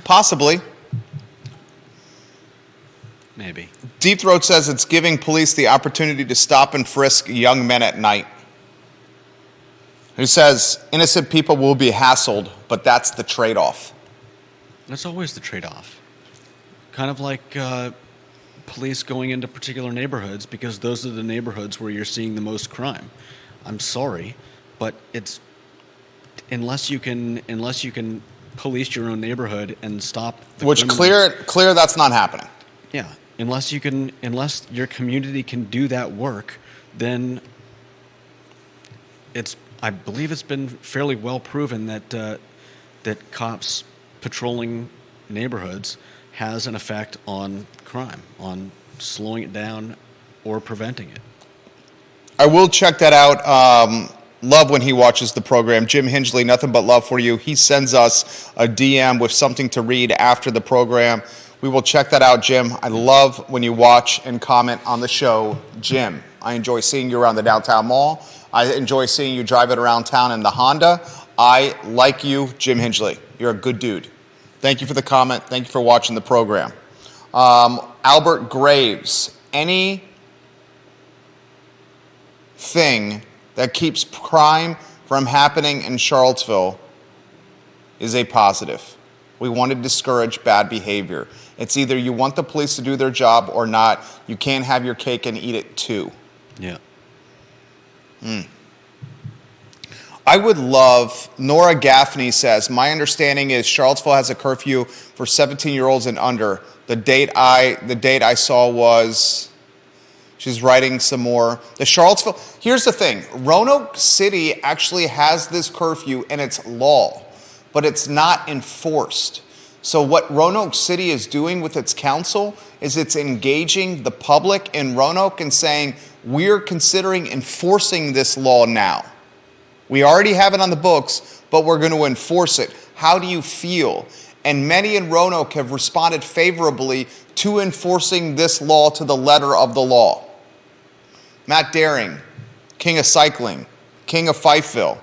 Possibly.
Maybe.
Deep Throat says it's giving police the opportunity to stop and frisk young men at night. Who says innocent people will be hassled, but that's the trade-off.
That's always the trade-off. Kind of like police going into particular neighborhoods because those are the neighborhoods where you're seeing the most crime. I'm sorry, but it's unless you can police your own neighborhood and stop the
clear that's not happening.
Yeah, unless your community can do that work, then I believe it's been fairly well proven that cops patrolling neighborhoods has an effect on crime, on slowing it down or preventing it.
I will check that out. Love when he watches the program. Jim Hingley, nothing but love for you. He sends us a DM with something to read after the program. We will check that out, Jim. I love when you watch and comment on the show. Jim, I enjoy seeing you around the downtown mall. I enjoy seeing you drive it around town in the Honda. I like you, Jim Hingley. You're a good dude. Thank you for the comment. Thank you for watching the program. Albert Graves, anything that keeps crime from happening in Charlottesville is a positive. We want to discourage bad behavior. It's either you want the police to do their job or not. You can't have your cake and eat it too.
Yeah.
I would love, Nora Gaffney says, my understanding is Charlottesville has a curfew for 17-year-olds and under. The date I saw was, she's writing some more. The Charlottesville, here's the thing. Roanoke City actually has this curfew and it's law, but it's not enforced. So what Roanoke City is doing with its council is it's engaging the public in Roanoke and saying, we're considering enforcing this law now. We already have it on the books, but we're going to enforce it. How do you feel? And many in Roanoke have responded favorably to enforcing this law to the letter of the law. Matt Daring, king of cycling, king of Fifeville.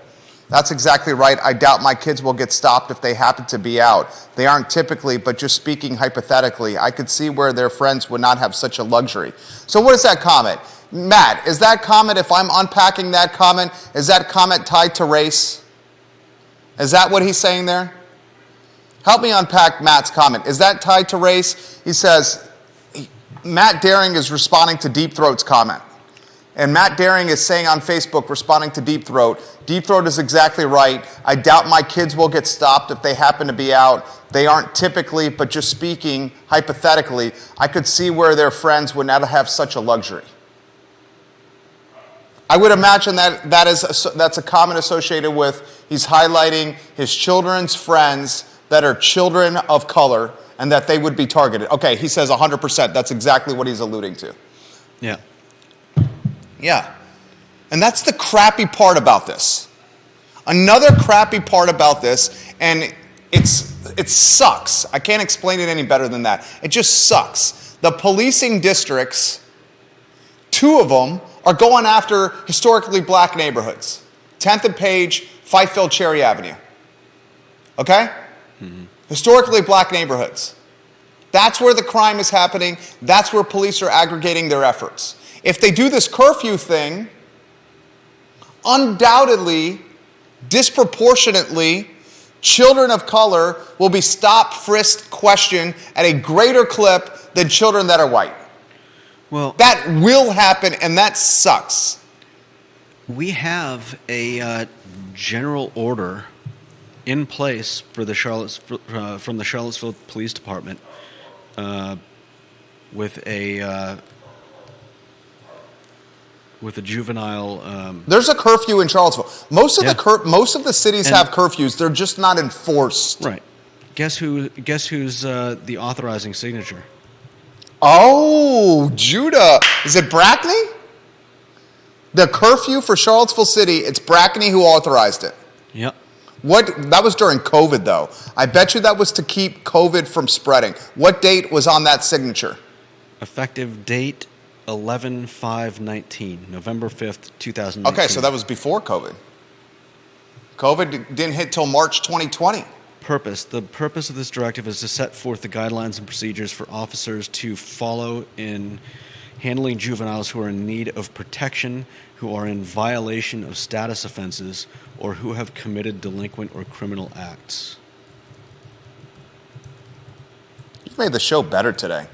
That's exactly right. I doubt my kids will get stopped if they happen to be out. They aren't typically, but just speaking hypothetically, I could see where their friends would not have such a luxury. So what is that comment? Matt, is that comment, if I'm unpacking that comment, is that comment tied to race? Is that what he's saying there? Help me unpack Matt's comment. Is that tied to race? He says, Matt Daring is responding to Deep Throat's comment. And Matt Daring is saying on Facebook, responding to Deep Throat, Deep Throat is exactly right. I doubt my kids will get stopped if they happen to be out. They aren't typically, but just speaking hypothetically, I could see where their friends would not have such a luxury. I would imagine that's a comment associated with he's highlighting his children's friends that are children of color and that they would be targeted. Okay, he says 100%. That's exactly what he's alluding to.
Yeah.
Yeah. And that's the crappy part about this. Another crappy part about this, and it sucks. I can't explain it any better than that. It just sucks. The policing districts, 2 of them, are going after historically black neighborhoods. 10th and Page, Fifeville, Cherry Avenue. Okay? Mm-hmm. Historically black neighborhoods. That's where the crime is happening. That's where police are aggregating their efforts. If they do this curfew thing, undoubtedly, disproportionately, children of color will be stopped, frisked, questioned at a greater clip than children that are white.
Well,
that will happen, and that sucks.
We have a general order in place for the from the Charlottesville Police Department with a juvenile.
There's a curfew in Charlottesville. Most of the cities
And-
have curfews. They're just not enforced.
Right. Guess who's the authorizing signature?
Oh, Judah. Is it Brackney? The curfew for Charlottesville City, it's Brackney who authorized it.
Yep.
That was during COVID, though. I bet you that was to keep COVID from spreading. What date was on that signature?
Effective date 11/5/19, November 5th, 2019.
Okay, so that was before COVID. COVID didn't hit till March 2020.
The purpose of this directive is to set forth the guidelines and procedures for officers to follow in handling juveniles who are in need of protection, who are in violation of status offenses, or who have committed delinquent or criminal acts.
You've made the show better today.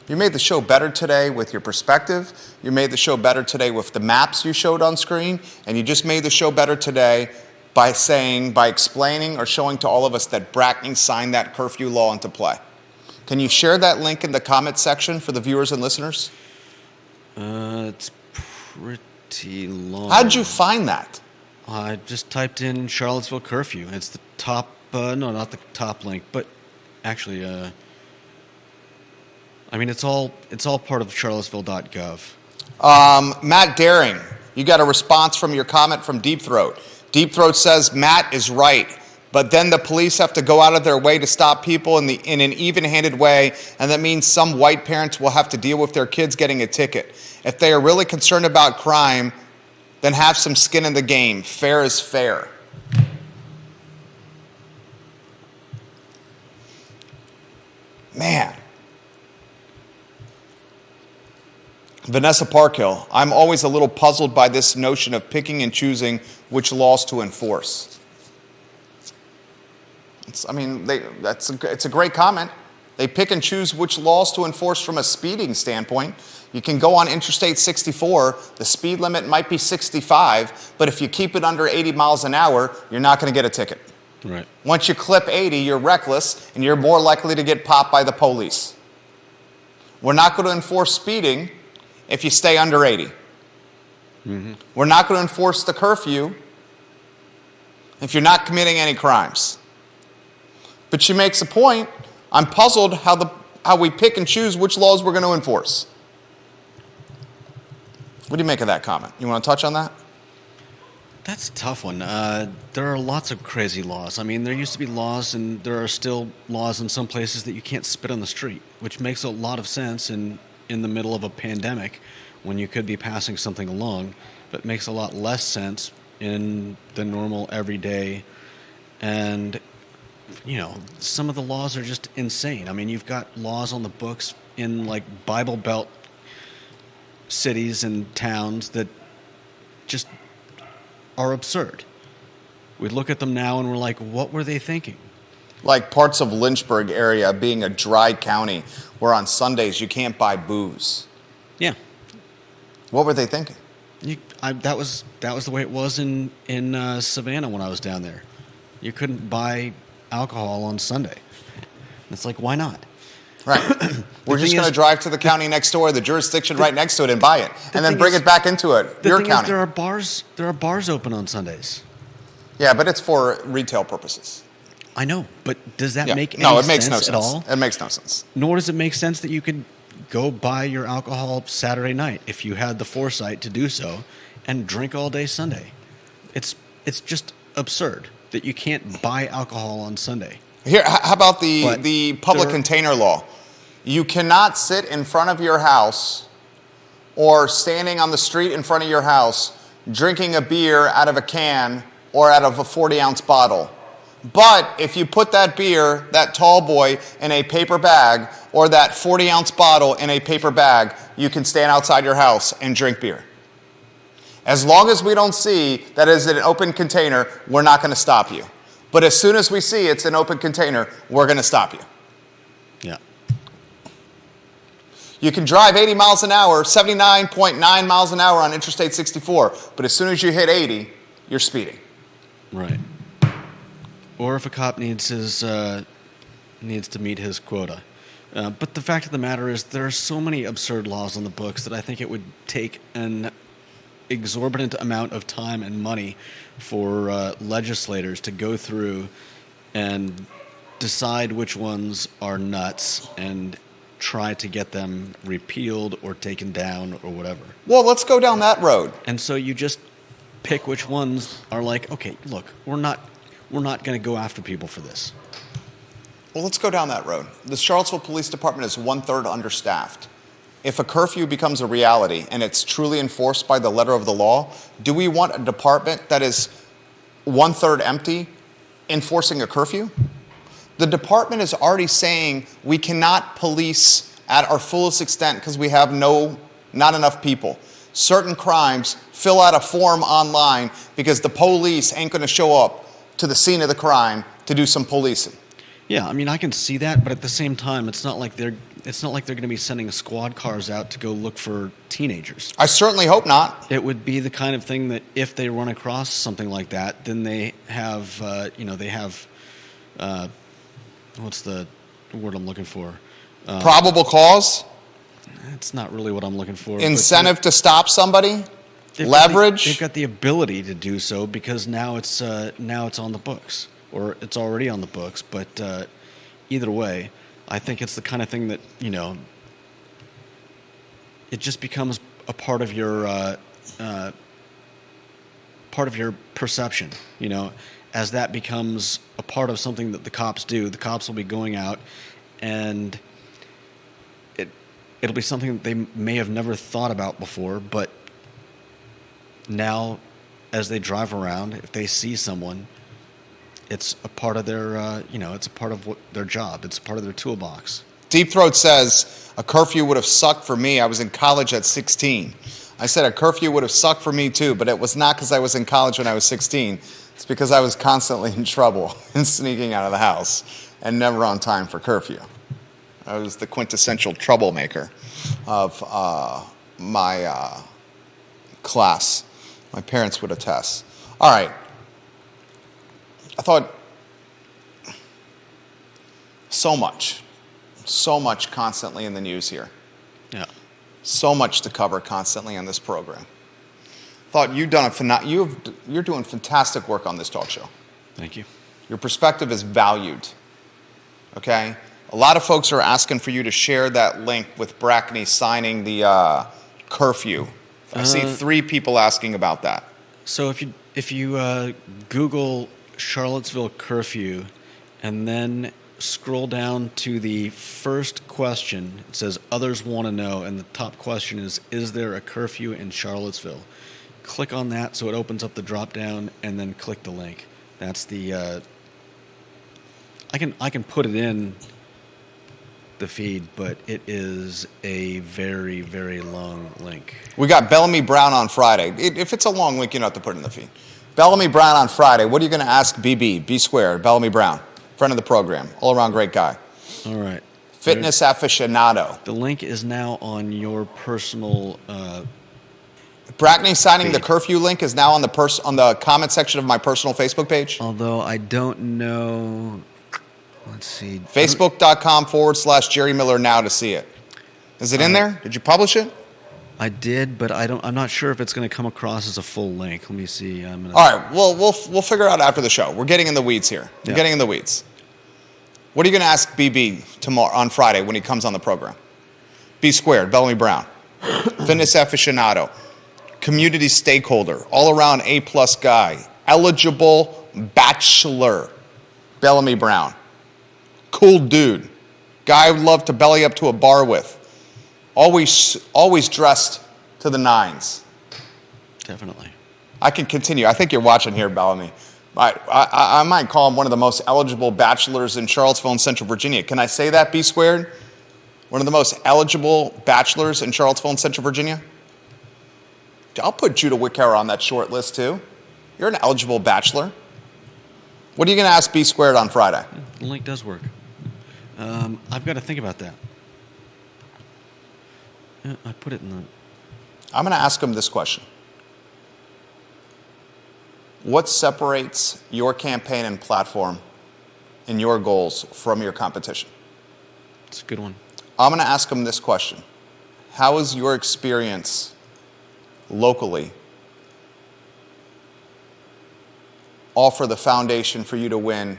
You made the show better today with your perspective. You made the show better today with the maps you showed on screen. And you just made the show better today by explaining or showing to all of us that Brackney signed that curfew law into play. Can you share that link in the comment section for the viewers and listeners?
It's pretty long.
How did you find that?
I just typed in Charlottesville curfew. It's the top, no, not the top link, but actually, I mean, it's all part of charlottesville.gov.
Matt Daring, you got a response from your comment from Deep Throat. Deep Throat says Matt is right, but then the police have to go out of their way to stop people in an even-handed way, and that means some white parents will have to deal with their kids getting a ticket. If they are really concerned about crime, then have some skin in the game. Fair is fair. Man. Vanessa Parkhill, I'm always a little puzzled by this notion of picking and choosing which laws to enforce. It's a great comment. They pick and choose which laws to enforce from a speeding standpoint. You can go on Interstate 64, the speed limit might be 65, but if you keep it under 80 miles an hour, you're not going to get a ticket.
Right.
Once you clip 80, you're reckless, and you're more likely to get popped by the police. We're not going to enforce speeding if you stay under 80.
Mm-hmm.
We're not going to enforce the curfew if you're not committing any crimes. But she makes a point. I'm puzzled how we pick and choose which laws we're going to enforce. What do you make of that comment? You want to touch on that?
That's a tough one. There are lots of crazy laws. I mean, there used to be laws, and there are still laws in some places that you can't spit on the street, which makes a lot of sense in the middle of a pandemic when you could be passing something along, but makes a lot less sense in the normal everyday. And, you know, some of the laws are just insane. I mean, you've got laws on the books in, like, Bible Belt cities and towns that just are absurd. We look at them now and we're like, what were they thinking?
Like parts of Lynchburg area being a dry county where on Sundays you can't buy booze.
Yeah.
What were they thinking?
That was the way it was in Savannah when I was down there. You couldn't buy alcohol on Sunday. It's like, why not?
Right. We're just going to drive to the county next door, the jurisdiction right next to it, and buy it, and then bring it back into it. Your county.
There are bars open on Sundays.
Yeah, but it's for retail purposes.
I know, but does that make any
it makes
sense
no
at
sense.
all?
It makes no sense.
Nor does it make sense that you could go buy your alcohol Saturday night if you had the foresight to do so, and drink all day Sunday. It's just absurd that you can't buy alcohol on Sunday.
Here, how about the public container law? You cannot sit in front of your house or standing on the street in front of your house drinking a beer out of a can or out of a 40-ounce bottle. But if you put that beer, that tall boy, in a paper bag or that 40-ounce bottle in a paper bag, you can stand outside your house and drink beer. As long as we don't see that is an open container, we're not going to stop you. But as soon as we see it's an open container, we're going to stop you.
Yeah.
You can drive 80 miles an hour, 79.9 miles an hour on Interstate 64, but as soon as you hit 80, you're speeding.
Right. Or if a cop needs to meet his quota. But the fact of the matter is there are so many absurd laws on the books that I think it would take an exorbitant amount of time and money for legislators to go through and decide which ones are nuts and try to get them repealed or taken down or whatever.
Well, let's go down that road.
And so you just pick which ones are like, okay, look, we're not going to go after people for this.
Well, let's go down that road. The Charlottesville Police Department is 1/3 understaffed. If a curfew becomes a reality and it's truly enforced by the letter of the law, do we want a department that is 1/3 empty enforcing a curfew? The department is already saying we cannot police at our fullest extent because we have not enough people. Certain crimes, fill out a form online because the police ain't going to show up to the scene of the crime to do some policing.
Yeah, I mean, I can see that, but at the same time, it's not like they're going to be sending squad cars out to go look for teenagers.
I certainly hope not.
It would be the kind of thing that if they run across something like that, then they have, what's the word I'm looking for?
Probable cause?
That's not really what I'm looking for.
Incentive to stop somebody? Leverage?
They've got the ability to do so because now it's on the books, or it's already on the books. But either way, I think it's the kind of thing that, it just becomes a part of your perception. As that becomes a part of something that the cops do, the cops will be going out, and it'll be something that they may have never thought about before, but now, as they drive around, if they see someone, it's a part of their, it's a part of their job. It's a part of their toolbox.
Deep Throat says, a curfew would have sucked for me. I was in college at 16. I said a curfew would have sucked for me too, but it was not because I was in college when I was 16. It's because I was constantly in trouble and sneaking out of the house and never on time for curfew. I was the quintessential troublemaker of my class. My parents would attest. All right. I thought so much constantly in the news here.
Yeah.
So much to cover constantly on this program. Thought you're doing fantastic work on this talk show.
Thank you.
Your perspective is valued. Okay? A lot of folks are asking for you to share that link with Brackney signing the curfew. I see 3 people asking about that.
So if you Google Charlottesville curfew and then scroll down to the first question, it says others want to know, and the top question is there a curfew in Charlottesville? Click on that so it opens up the drop down, and then click the link. That's the I can put it in the feed, but it is a very, very long link.
We got Bellamy Brown on Friday. If it's a long link, you don't have to put it in the feed. Bellamy Brown on Friday. What are you going to ask BB? B squared. Bellamy Brown, friend of the program, all around great guy.
All right.
Fitness aficionado.
The link is now on your personal.
Brackney signing
feed.
the curfew link is now on the comment section of my personal Facebook page.
Although I don't know. Let's see.
Facebook.com/Jerry Miller now to see it. Is it in there? Did you publish it?
I did, but I'm not sure if it's going to come across as a full link. Let me see.
All right. Well, we'll figure out after the show. We're getting in the weeds here. We're getting in the weeds. What are you going to ask BB tomorrow on Friday when he comes on the program? B squared, Bellamy Brown, fitness aficionado, community stakeholder, all around A+ guy, eligible bachelor, Bellamy Brown. Cool dude. Guy I would love to belly up to a bar with. Always dressed to the nines.
Definitely.
I can continue. I think you're watching here, Bellamy. I might call him one of the most eligible bachelors in Charlottesville and Central Virginia. Can I say that, B squared? One of the most eligible bachelors in Charlottesville and Central Virginia? I'll put Judah Wickhauer on that short list, too. You're an eligible bachelor. What are you going to ask B squared on Friday?
The link does work. I've got to think about that. Yeah, I put it in the...
I'm going to ask him this question. What separates your campaign and platform and your goals from your competition?
It's a good one.
I'm going to ask him this question. How is your experience locally offer the foundation for you to win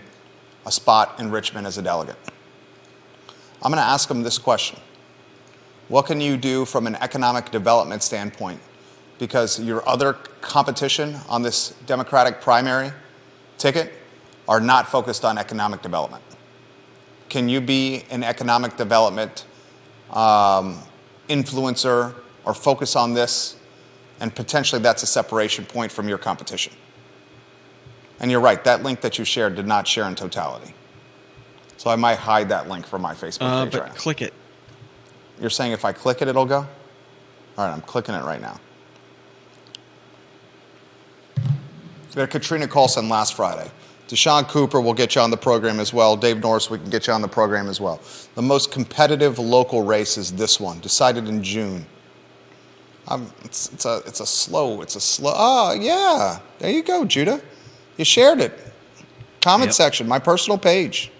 a spot in Richmond as a delegate? I'm going to ask him this question. What can you do from an economic development standpoint? Because your other competition on this Democratic primary ticket are not focused on economic development. Can you be an economic development influencer or focus on this? And potentially that's a separation point from your competition. And you're right, that link that you shared did not share in totality. So I might hide that link from my Facebook page
but
right now.
click it.
You're saying if I click it, it'll go? All right, I'm clicking it right now. We had Katrina Coulson last Friday. Deshaun Cooper will get you on the program as well. Dave Norris, we can get you on the program as well. The most competitive local race is this one, decided in June. It's a slow. Oh, yeah. There you go, Judah. You shared it. Comment section, my personal page.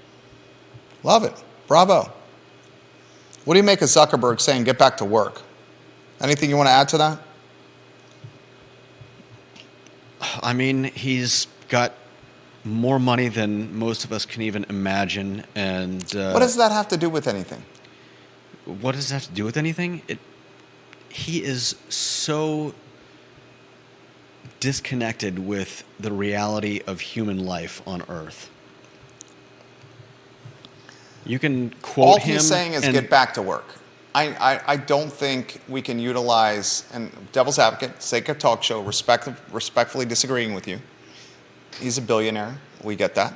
Love it. Bravo. What do you make of Zuckerberg saying get back to work? Anything you want to add to that?
I mean, he's got more money than most of us can even imagine. And
what does that have to do with anything?
What does that have to do with anything? He is so disconnected with the reality of human life on Earth. You can quote
All
him.
he's saying is get back to work. I don't think we can utilize, and devil's advocate, sake of talk show, respectfully disagreeing with you. He's a billionaire. We get that.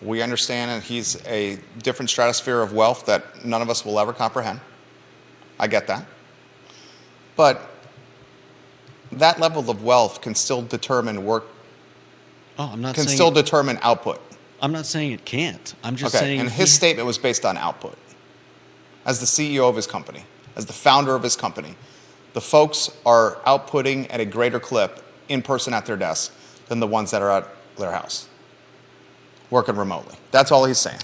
We understand that he's a different stratosphere of wealth that none of us will ever comprehend. I get that. But that level of wealth can still determine work, can still determine output.
I'm not saying it can't. I'm just
Okay,
saying...
and his statement was based on output. As the CEO of his company, as the founder of his company, the folks are outputting at a greater clip in person at their desk than the ones that are at their house, working remotely. That's all he's saying.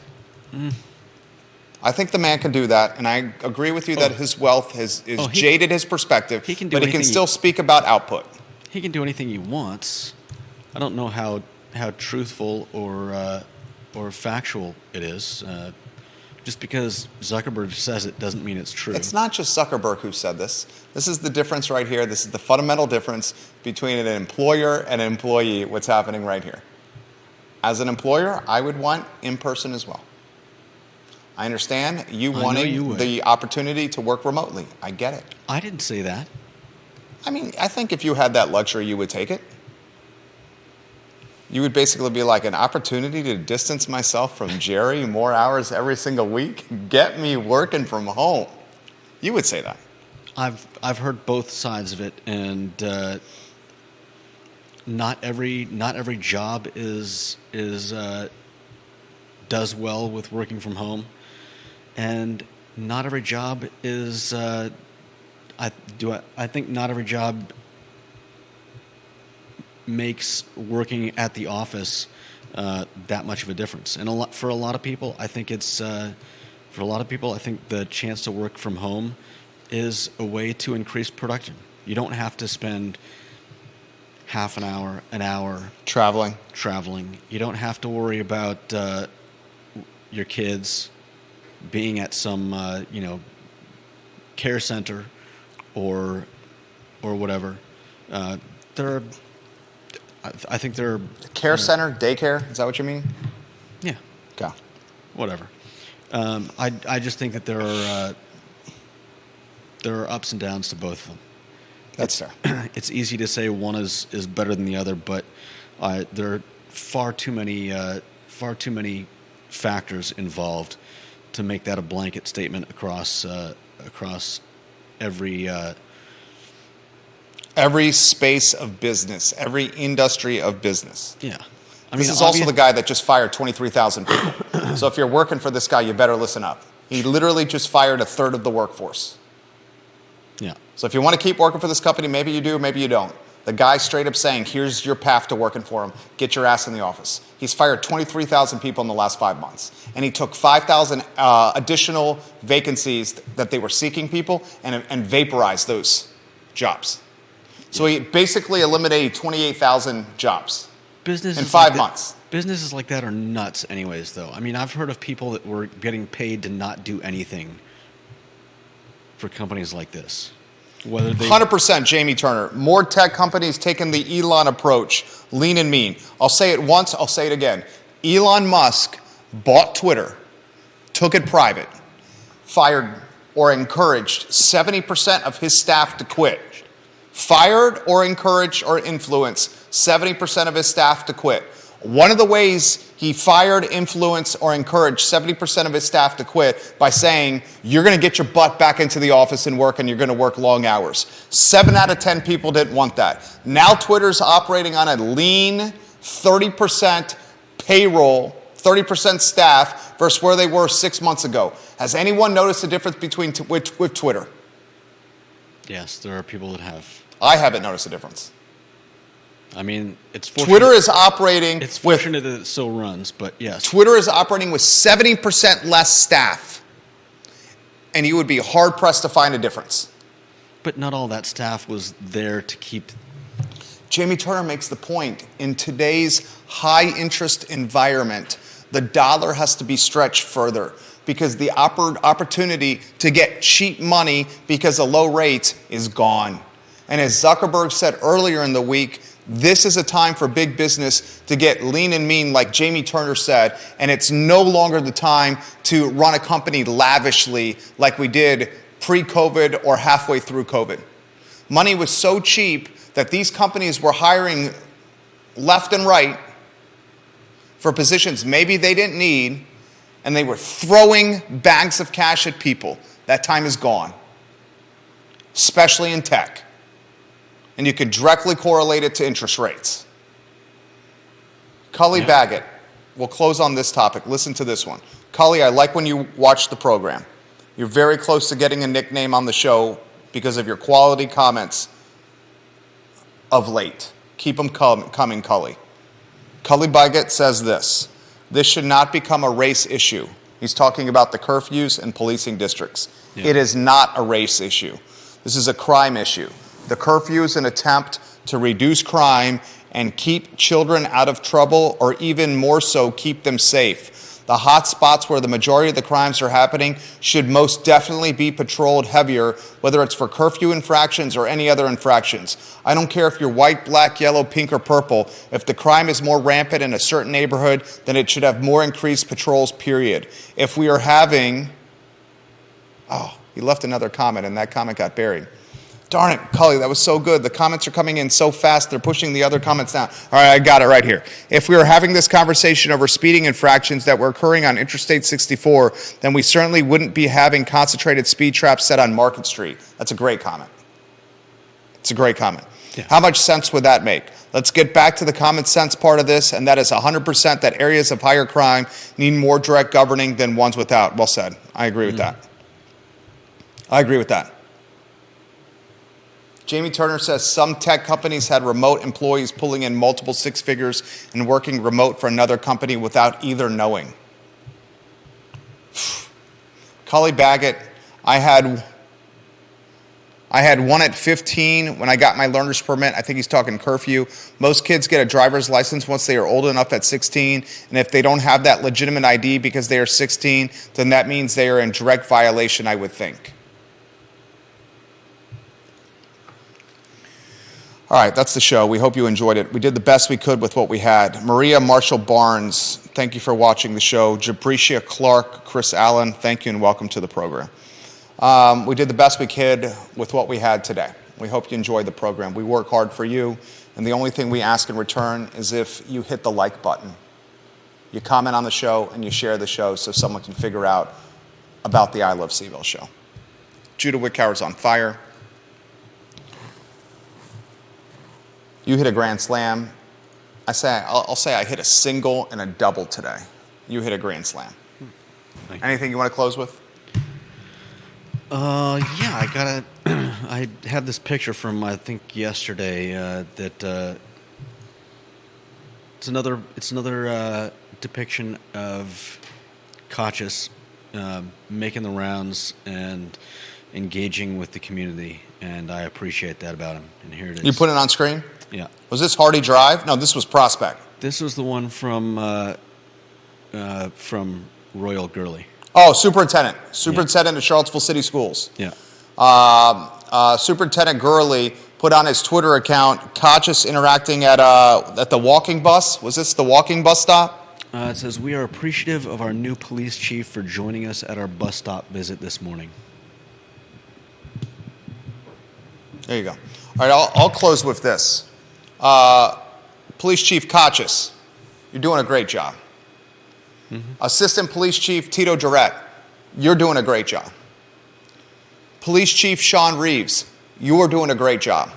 I think the man can do that, and I agree with you that his wealth has jaded his perspective, but he can still speak about output.
He can do anything he wants. I don't know how truthful or factual it is. Just because Zuckerberg says it doesn't mean it's true.
It's not just Zuckerberg who said this. This is the difference right here. This is the fundamental difference between an employer and an employee, what's happening right here. As an employer, I would want in-person as well. I understand you wanting the opportunity to work remotely. I get it.
I didn't say that.
I mean, I think if you had that luxury, you would take it. You would basically be like, an opportunity to distance myself from Jerry more hours every single week? Get me working from home. You would say that.
I've heard both sides of it, and not every job does well with working from home, and not every job is. I think not every job makes working at the office that much of a difference. And for a lot of people, I think the chance to work from home is a way to increase production. You don't have to spend half an hour traveling. You don't have to worry about your kids being at some care center or whatever. I think they're
care center, daycare. Is that what you mean?
Yeah.
Okay.
Whatever. I just think that there are ups and downs to both of them.
That's fair.
It's easy to say one is better than the other, but there are far too many factors involved to make that a blanket statement across
every space of business, every industry of business.
Yeah.
This is also the guy that just fired 23,000 people. So if you're working for this guy, you better listen up. He literally just fired a third of the workforce.
Yeah.
So if you want to keep working for this company, maybe you do, maybe you don't. The guy straight up saying, here's your path to working for him. Get your ass in the office. He's fired 23,000 people in the last 5 months. And he took 5,000 additional vacancies that they were seeking people and vaporized those jobs. So he basically eliminated 28,000 jobs in 5 months.
Businesses like that are nuts anyways, though. I mean, I've heard of people that were getting paid to not do anything for companies like this.
100% Jamie Turner. More tech companies taking the Elon approach, lean and mean. I'll say it once, I'll say it again. Elon Musk bought Twitter, took it private, fired or encouraged 70% of his staff to quit. Fired or encouraged or influenced 70% of his staff to quit. One of the ways he fired, influenced, or encouraged 70% of his staff to quit by saying, you're going to get your butt back into the office and work, and you're going to work long hours. 7 out of 10 people didn't want that. Now Twitter's operating on a lean 30% payroll, 30% staff versus where they were 6 months ago. Has anyone noticed the difference between with Twitter?
Yes, there are people that have.
I haven't noticed a difference.
I mean, it's fortunate.
Twitter is operating.
It's fortunate that it still runs, but yes.
Twitter is operating with 70% less staff, and you would be hard pressed to find a difference.
But not all that staff was there to keep.
Jamie Turner makes the point. In today's high interest environment, the dollar has to be stretched further because the opportunity to get cheap money because of low rates is gone. And as Zuckerberg said earlier in the week, this is a time for big business to get lean and mean, like Jamie Turner said, and it's no longer the time to run a company lavishly like we did pre-COVID or halfway through COVID. Money was so cheap that these companies were hiring left and right for positions maybe they didn't need, and they were throwing bags of cash at people. That time is gone, especially in tech. And you can directly correlate it to interest rates. Cully Baggett, we'll close on this topic. Listen to this one. Cully, I like when you watch the program. You're very close to getting a nickname on the show because of your quality comments of late. Keep them coming, Cully. Cully Baggett says this: this should not become a race issue. He's talking about the curfews and policing districts. Yeah. It is not a race issue. This is a crime issue. The curfew is an attempt to reduce crime and keep children out of trouble, or even more so, keep them safe. The hot spots where the majority of the crimes are happening should most definitely be patrolled heavier, whether it's for curfew infractions or any other infractions. I don't care if you're white, black, yellow, pink, or purple. If the crime is more rampant in a certain neighborhood, then it should have more increased patrols, period. If we are having... Oh, he left another comment, and that comment got buried. Darn it, Cully, that was so good. The comments are coming in so fast, they're pushing the other comments down. All right, I got it right here. If we were having this conversation over speeding infractions that were occurring on Interstate 64, then we certainly wouldn't be having concentrated speed traps set on Market Street. That's a great comment. It's a great comment. Yeah. How much sense would that make? Let's get back to the common sense part of this, and that is 100% that areas of higher crime need more direct governing than ones without. Well said. I agree with that. I agree with that. Jamie Turner says some tech companies had remote employees pulling in multiple six figures and working remote for another company without either knowing. Cully Baggett, I had one at 15 when I got my learner's permit. I think he's talking curfew. Most kids get a driver's license once they are old enough at 16, and if they don't have that legitimate ID because they are 16, then that means they are in direct violation, I would think. All right, that's the show. We hope you enjoyed it. We did the best we could with what we had. Maria Marshall Barnes, thank you for watching the show. Jabricia Clark, Chris Allen, thank you and welcome to the program. We did the best we could with what we had today. We hope you enjoyed the program. We work hard for you, and the only thing we ask in return is if you hit the like button. You comment on the show and you share the show so someone can figure out about the I Love CVille show. Judah Wickhauer's on fire. You hit a grand slam. I'll say I hit a single and a double today. You hit a grand slam. Anything you want to close with?
Yeah, I had this picture from I think yesterday that it's another depiction of Kochis making the rounds and engaging with the community, and I appreciate that about him. And here it is.
You put it on screen?
Yeah.
Was this Hardy Drive? No, this was Prospect.
This was the one from Royal Gurley.
Oh, Superintendent of Charlottesville City Schools.
Yeah.
Superintendent Gurley put on his Twitter account Kochis interacting at the walking bus. Was this the walking bus stop?
It says, we are appreciative of our new police chief for joining us at our bus stop visit this morning.
There you go. All right, I'll close with this. Police Chief Kochis, you're doing a great job. Mm-hmm. Assistant Police Chief Tito Durrett, you're doing a great job. Police Chief Sean Reeves, you're doing a great job.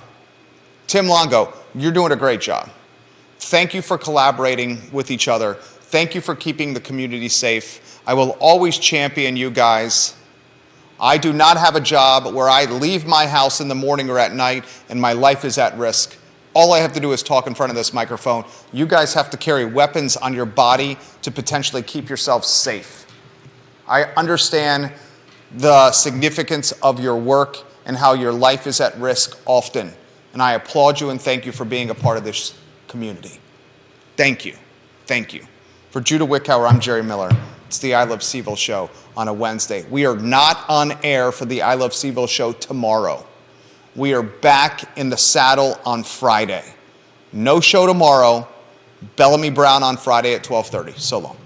Tim Longo, you're doing a great job. Thank you for collaborating with each other. Thank you for keeping the community safe. I will always champion you guys. I do not have a job where I leave my house in the morning or at night and my life is at risk. All I have to do is talk in front of this microphone. You guys have to carry weapons on your body to potentially keep yourself safe. I understand the significance of your work and how your life is at risk often. And I applaud you and thank you for being a part of this community. Thank you. Thank you. For Judah Wickhauer, I'm Jerry Miller. It's the I Love CVille show on a Wednesday. We are not on air for the I Love CVille show tomorrow. We are back in the saddle on Friday. No show tomorrow. Bellamy Brown on Friday at 12:30. So long.